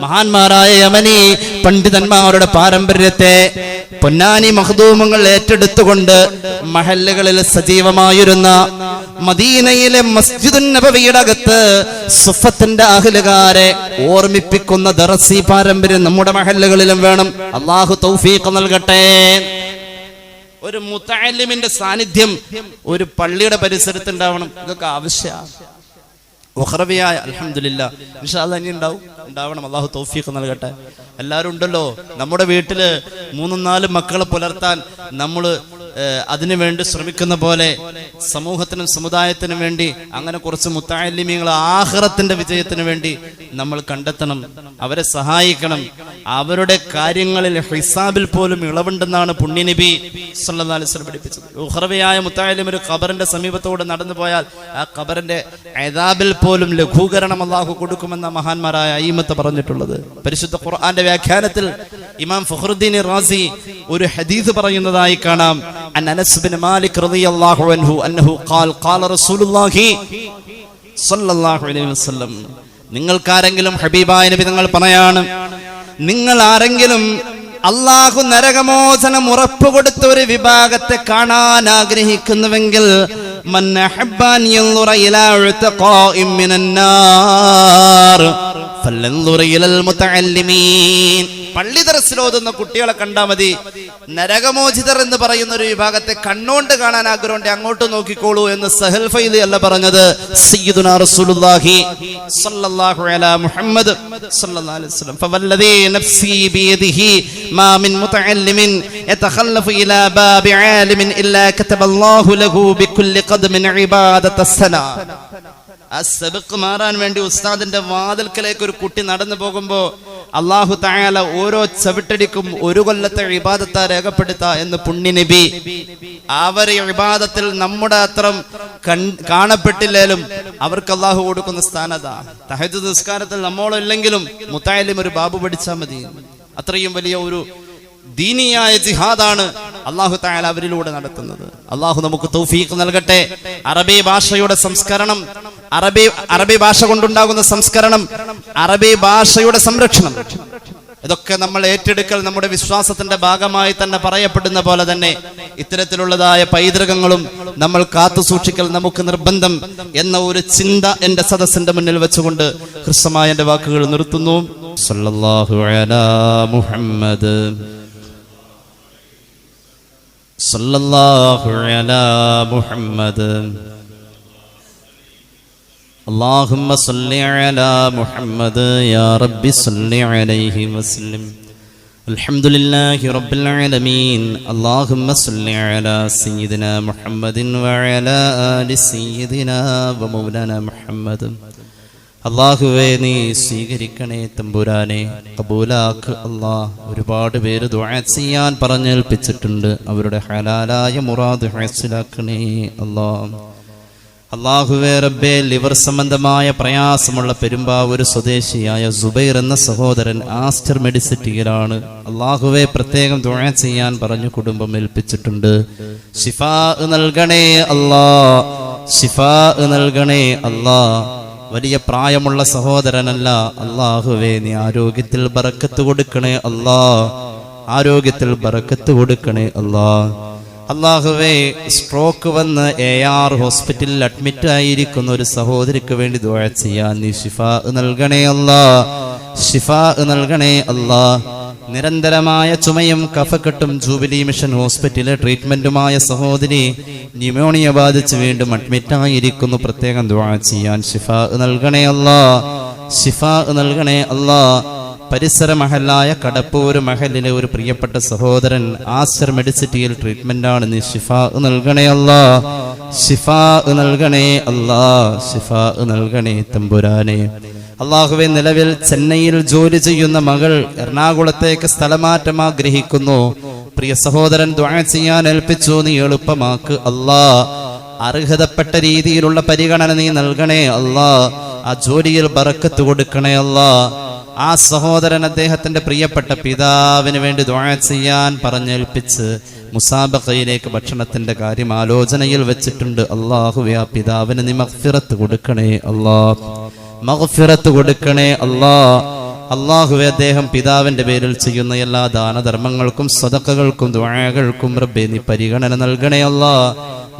മഹാന്മാരായ യമനി പണ്ഡിതന്മാരുടെ പാരമ്പര്യത്തെ പൊന്നാനി മഖ്ദൂമുകൾ ഏറ്റെടുത്തുകൊണ്ട് മഹല്ലുകളിൽ സജീവമായിരുന്ന മദീനയിലെ മസ്ജിദുൻ നബവിയുടെ അകത്ത് സുഫത്തിന്റെ അഹ്ലുകാരെ ഓർമ്മിപ്പിക്കുന്ന ദർസി പാരമ്പര്യം നമ്മുടെ മഹല്ലുകളിലും വേണം. അല്ലാഹു തൗഫീഖ് നൽകട്ടെ. ഒരു മുതഅല്ലിമിന്റെ സാന്നിധ്യം ഒരു പള്ളിയുടെ പരിസരത്ത് ഉണ്ടാവണം. ഇതൊക്കെ ആവശ്യമാണ്. ഉഖറവിയായ അൽഹംദുലില്ലാഹ് ഇൻഷാ അല്ലാഹ് ഇനി ഉണ്ടാവണം. അല്ലാഹു തൗഫീഖ് നൽകട്ടെ. എല്ലാവരും ഉണ്ടല്ലോ. നമ്മുടെ വീട്ടില് 3-4 മക്കളെ പുലർത്താൻ നമ്മൾ അതിനു വേണ്ടി ശ്രമിക്കുന്ന പോലെ സമൂഹത്തിനും സമുദായത്തിനും വേണ്ടി അങ്ങനെ കുറച്ച് മുത്തഅല്ലിമീങ്ങൾ ആഖിറത്തിന്റെ വിജയത്തിന് വേണ്ടി നമ്മൾ കണ്ടെത്തണം, അവരെ സഹായിക്കണം. അവരുടെ കാര്യങ്ങളിൽ ഹിസാബിൽ പോലും ഇളവുണ്ടെന്നാണ് പുണ്യനബി സല്ലല്ലാഹു അലൈഹി വസല്ലം പഠിപ്പിച്ചത്. ഉഖറവിയായ മുത്തഅല്ലിം ഒരു ഖബറിന്റെ സമീപത്തോടെ നടന്നു പോയാൽ ആ ഖബറിന്റെ അദാബിൽ പോലും ലഘൂകരണം അല്ലാഹു കൊടുക്കുമെന്ന മഹാന്മാരായ അയിമത്ത് പറഞ്ഞിട്ടുള്ളത്. പരിശുദ്ധ ഖുർആന്റെ വ്യാഖ്യാനത്തിൽ ഇമാം ഫഖ്റുദ്ദീൻ റാസി ഒരു ഹദീസ് പറയുന്നതായി കാണാം. അൻ അനസ് ബിൻ മാലിക് റളിയല്ലാഹു അൻഹു അന്നഹു ഖാല റസൂലുള്ളാഹി സ്വല്ലല്ലാഹു അലൈഹി വസല്ലം, നിങ്ങൾക്കാരെങ്കിലും ഹബീബായ നബി തങ്ങൾ പറയാണ്, നിങ്ങൾ ആരെങ്കിലും അല്ലാഹു നരകമോചനം ഉറപ്പുകൊടുത്ത ഒരു വിഭാഗത്തെ കാണാൻ ആഗ്രഹിക്കുന്നുവെങ്കിൽ മൻ അഹബ്ബൻ യൻദുറ ഇലാ ഉതഖാഇൻ മിനന്നാർ ഫലൻദുറ ഇലൽ മുതഅല്ലിമീൻ. പള്ളി ദർസിലോതുന്ന കുട്ടികളെ കണ്ടാൽ മതി. നരകമോചിതർ എന്ന് പറയുന്ന ഒരു വിഭാഗത്തെ കണ്ണോണ്ട് കാണാൻ ആഗ്രഹമുണ്ട്, അങ്ങോട്ട് നോക്കിക്കോളൂ എന്ന് സഹൽ ഫൈലി അല്ല പറഞ്ഞത്, സയ്യിദുനാ റസൂലുള്ളാഹി സ്വല്ലല്ലാഹു അലാ മുഹമ്മദ് സ്വല്ലല്ലാഹു അലൈഹി വസല്ലം. ഫവല്ലദീ നഫ്സി ബിയദിഹി മാ മിൻ മുതഅല്ലിമിൻ യതഖല്ലഫു ഇലാ ബാബി ആലിമിൻ ഇല്ലാ കതബല്ലാഹു ലഹു ബികുല്ലി ഖദ്മിൻ ഇബാദത്തസ്സന. ആ സബഖ് മാറാൻ വേണ്ടി ഉസ്താദിന്റെ വാതിൽക്കലേക്ക് ഒരു കുട്ടി നടന്നു പോകുമ്പോ അല്ലാഹു തആല ഓരോ ചവിട്ടടിക്കും 1 കൊല്ലത്തെ ഇബാദത്ത് രേഖപ്പെടുത്താ എന്ന് പുണ്യനബി. അവരെ ഇബാദത്തിൽ നമ്മുടെ അത്രം കാണപ്പെട്ടില്ലേലും അവർക്ക് അല്ലാഹു കൊടുക്കുന്ന സ്ഥാനത. തഹജ്ജുദ് നിസ്കാരത്തിൽ നമ്മളല്ലെങ്കിലും മുതഅല്ലിം ഒരു ബാബു പഠിച്ചാൽ മതി. അത്രയും വലിയ ഒരു ദീനിയായ ജിഹാദാണ് അല്ലാഹു തആല അവരിലൂടെ നടത്തുന്നത്. അല്ലാഹു നമുക്ക് തൗഫീഖ് നൽകട്ടെ. അറബി ഭാഷയുടെ സംസ്കരണം അറബി ഭാഷ കൊണ്ടുണ്ടാകുന്ന സംസ്കരണം, അറബി ഭാഷയുടെ സംരക്ഷണം, ഇതൊക്കെ നമ്മൾ ഏറ്റെടുക്കൽ നമ്മുടെ വിശ്വാസത്തിന്റെ ഭാഗമായി തന്നെ പറയപ്പെടുന്ന പോലെ തന്നെ ഇത്തരത്തിലുള്ളതായ പൈതൃകങ്ങളും നമ്മൾ കാത്തു സൂക്ഷിക്കൽ നമുക്ക് നിർബന്ധം എന്ന ഒരു ചിന്ത എന്റെ സദസ്സിന്റെ മുന്നിൽ വെച്ചുകൊണ്ട് ഹ്രസ്വമായ എന്റെ വാക്കുകൾ നിർത്തുന്നു. സല്ലല്ലാഹു അലാ മുഹമ്മദ് സല്ലല്ലാഹു അലാ മുഹമ്മദ് اللهم صل على محمد يا رب صل عليه وسلم الحمد لله رب العالمين اللهم صل على سيدنا محمد وعلى آل سيدنا ومولانا محمد അല്ലാഹുവേ നീ സ്വീകരിക്കണേ തമ്പുരാനെ, കബൂലാക്ക് അല്ലാഹ്. ഒരുപാട് പേര് ദുആ ചെയ്യാൻ പറഞ്ഞേൽപ്പിച്ചിട്ടുണ്ട്, അവരുടെ ഹലാലായ മുറാദ് ഹാസിലാക്കണേ അല്ലാഹ്. അല്ലാഹുവേ റബ്ബേ, ലിവർ സംബന്ധമായ പ്രയാസമുള്ള പെരുമ്പാവൂർ സ്വദേശിയായ സുബൈർ എന്ന സഹോദരൻ ആസ്റ്റർ മെഡിസിറ്റിയിലാണ്. അല്ലാഹുവേ പ്രത്യേകം ദുആ ചെയ്യാൻ പറഞ്ഞു കുടുംബം ഏൽപ്പിച്ചിട്ടുണ്ട്. ശിഫാ നൽകണേ അല്ലാ, ശിഫാ നൽകണേ അല്ലാ. വലിയ പ്രായമുള്ള സഹോദരനല്ല, അല്ലാഹുവേ നീ ആരോഗ്യത്തിൽ ബറക്കത്ത് കൊടുക്കണേ അല്ലാ, ആരോഗ്യത്തിൽ ബറക്കത്ത് കൊടുക്കണേ അല്ലാ. അല്ലാഹുവേ, സ്ട്രോക്ക് വന്ന് AR ഹോസ്പിറ്റലിൽ അഡ്മിറ്റ് ആയിരിക്കുന്ന ഒരു സഹോദരിക്ക് വേണ്ടി ദുആ ചെയ്യാൻ നീ ശിഫാ നൽകണേ അല്ലാ, ശിഫാ നൽകണേ അല്ലാ. നിരന്തരമായ ചുമയും കഫക്കെട്ടും ജൂബിലി മിഷൻ ഹോസ്പിറ്റലിലെ ട്രീറ്റ്മെന്റുമായ സഹോദരി ന്യൂമോണിയ ബാധിച്ച് വീണ്ടും അഡ്മിറ്റ് ആയിരിക്കുന്നു, പ്രത്യേകം ദുആ ചെയ്യാൻ ശിഫാ നൽകണേ അല്ലാ, ശിഫാ നൽകണേ അല്ലാ. പരിസര മഹലായ കടപ്പൂർ മഹലിലെ ഒരു പ്രിയപ്പെട്ട സഹോദരൻ ആസ്റ്റർ മെഡിസിറ്റിയിൽ ട്രീറ്റ്മെന്റാണ്, നീ ശിഫാ നൽകണേ അല്ലാ, ശിഫാ നൽകണേ അല്ലാ, ശിഫാ നൽകണേ തമ്പുരാനെ. അല്ലാഹുവേ, നിലവിൽ ചെന്നൈയിൽ ജോലി ചെയ്യുന്ന മകൾ എറണാകുളത്തേക്ക് സ്ഥലമാറ്റം ആഗ്രഹിക്കുന്നു. പ്രിയ സഹോദരൻ ദുആ ചെയ്യാൻ ഏൽപ്പിച്ചു, നീ എളുപ്പമാക്ക് അല്ലാ. അർഹതപ്പെട്ട രീതിയിലുള്ള പരിഗണന നീ നൽകണേ അല്ലാ. ആ ജോലിയിൽ ബറക്കത്ത് കൊടുക്കണേ അല്ലാ. ആ സഹോദരൻ അദ്ദേഹത്തിന്റെ പ്രിയപ്പെട്ട പിതാവിന് വേണ്ടി ദുആ ചെയ്യാൻ പറഞ്ഞേൽപ്പിച്ച് മുസാബഖയിലേക്ക് ഭക്ഷണത്തിന്റെ കാര്യം ആലോചനയിൽ വെച്ചിട്ടുണ്ട്. അല്ലാഹുവേ, ആ പിതാവിന് നീ മഗ്ഫിറത്ത് കൊടുക്കണേ അല്ലാ, മഗ്ഫിറത്ത് കൊടുക്കണേ അല്ലാ. അല്ലാഹുവേ, അദ്ദേഹം പിതാവിന്റെ പേരിൽ ചെയ്യുന്ന എല്ലാ ദാനധർമ്മങ്ങൾക്കും സദഖകൾക്കും ദുആകൾക്കും റബ്ബേ നീ പരിഗണന നൽകണേ അല്ലാ.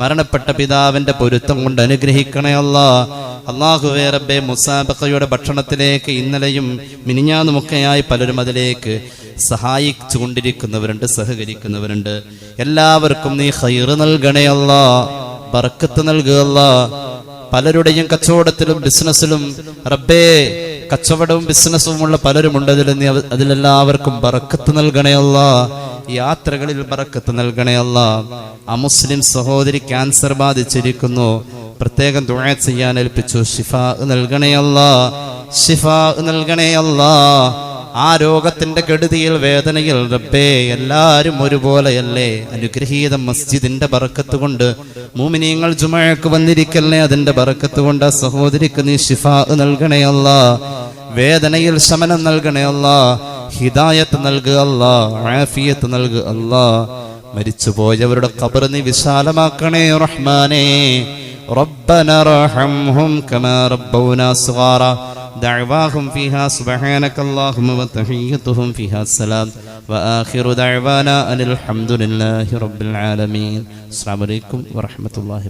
മരണപ്പെട്ട പിതാവിന്റെ പൊരുത്തം കൊണ്ട് അനുഗ്രഹിക്കണേ അല്ലാ. അല്ലാഹുവേ റബ്ബേ, മുസാബഖയുടെ ഭക്ഷണത്തിലേക്ക് ഇന്നലെയും മിനിഞ്ഞാന്നുമൊക്കെയായി പലരും അതിലേക്ക് സഹായിച്ചുകൊണ്ടിരിക്കുന്നവരുണ്ട്, സഹകരിക്കുന്നവരുണ്ട്. എല്ലാവർക്കും നീ ഖൈർ നൽകണേ അല്ലാ, ബർക്കത്ത് നൽകുക അല്ലാ. പലരുടെയും കച്ചവടത്തിലും ബിസിനസ്സിലും റബ്ബേ, കച്ചവടവും ബിസിനസ്സുമുള്ള പലരുമുണ്ട്, അതിലെല്ലാവർക്കും ബറക്കത്ത് നൽകണേ അല്ലാ. യാത്രകളിൽ ബറക്കത്ത് നൽകണേ അല്ലാ. അമുസ്ലിം സഹോദരി ക്യാൻസർ ബാധിച്ചിരിക്കുന്നു, പ്രത്യേകം ദുആ ചെയ്യാൻ ഏൽപ്പിച്ചു, ശിഫാ നൽകണേ അല്ലാ, ശിഫാ നൽകണേ അല്ലാ. ആ രോഗത്തിന്റെ കെടുതിയിൽ വേദനയിൽ റബ്ബേ എല്ലാരും ഒരുപോലെയല്ലേ, അനുഗ്രഹീത മസ്ജിദിന്റെ ബറക്കത്ത് കൊണ്ട് മുഅ്മിനീങ്ങൾ ജുമുഅക്ക് വന്നിരിക്കല്ലേ, അതിന്റെ ബറക്കത്ത് കൊണ്ട് ആ സഹോദരിക്ക് നീ ശിഫാ നൽകണേ അല്ലാ. വേദനയിൽ ശമനം നൽകണേ അല്ലാ, ഹിദായത്ത് നൽകുക അല്ലാ, ആഫിയത്ത് നൽകുക അല്ലാ. മരിച്ചുപോയവരുടെ ഖബർ നീ വിശാലമാക്കണേ റഹ്മാനേ. റബ്ബന റഹംഹും കമാ റബ്ബൗനാ സഗാറാ ദഅവാഹും ഫീഹാ സുബ്ഹാനകല്ലാഹുമ്മ വതഹിയ്യതുഹും ഫീഹാ സലാം വആഖിറു ദഅവാനാ അനിൽ ഹംദുലില്ലാഹി റബ്ബിൽ ആലമീൻ. അസ്സലാമു അലൈക്കും വറഹ്മത്തുള്ളാഹി.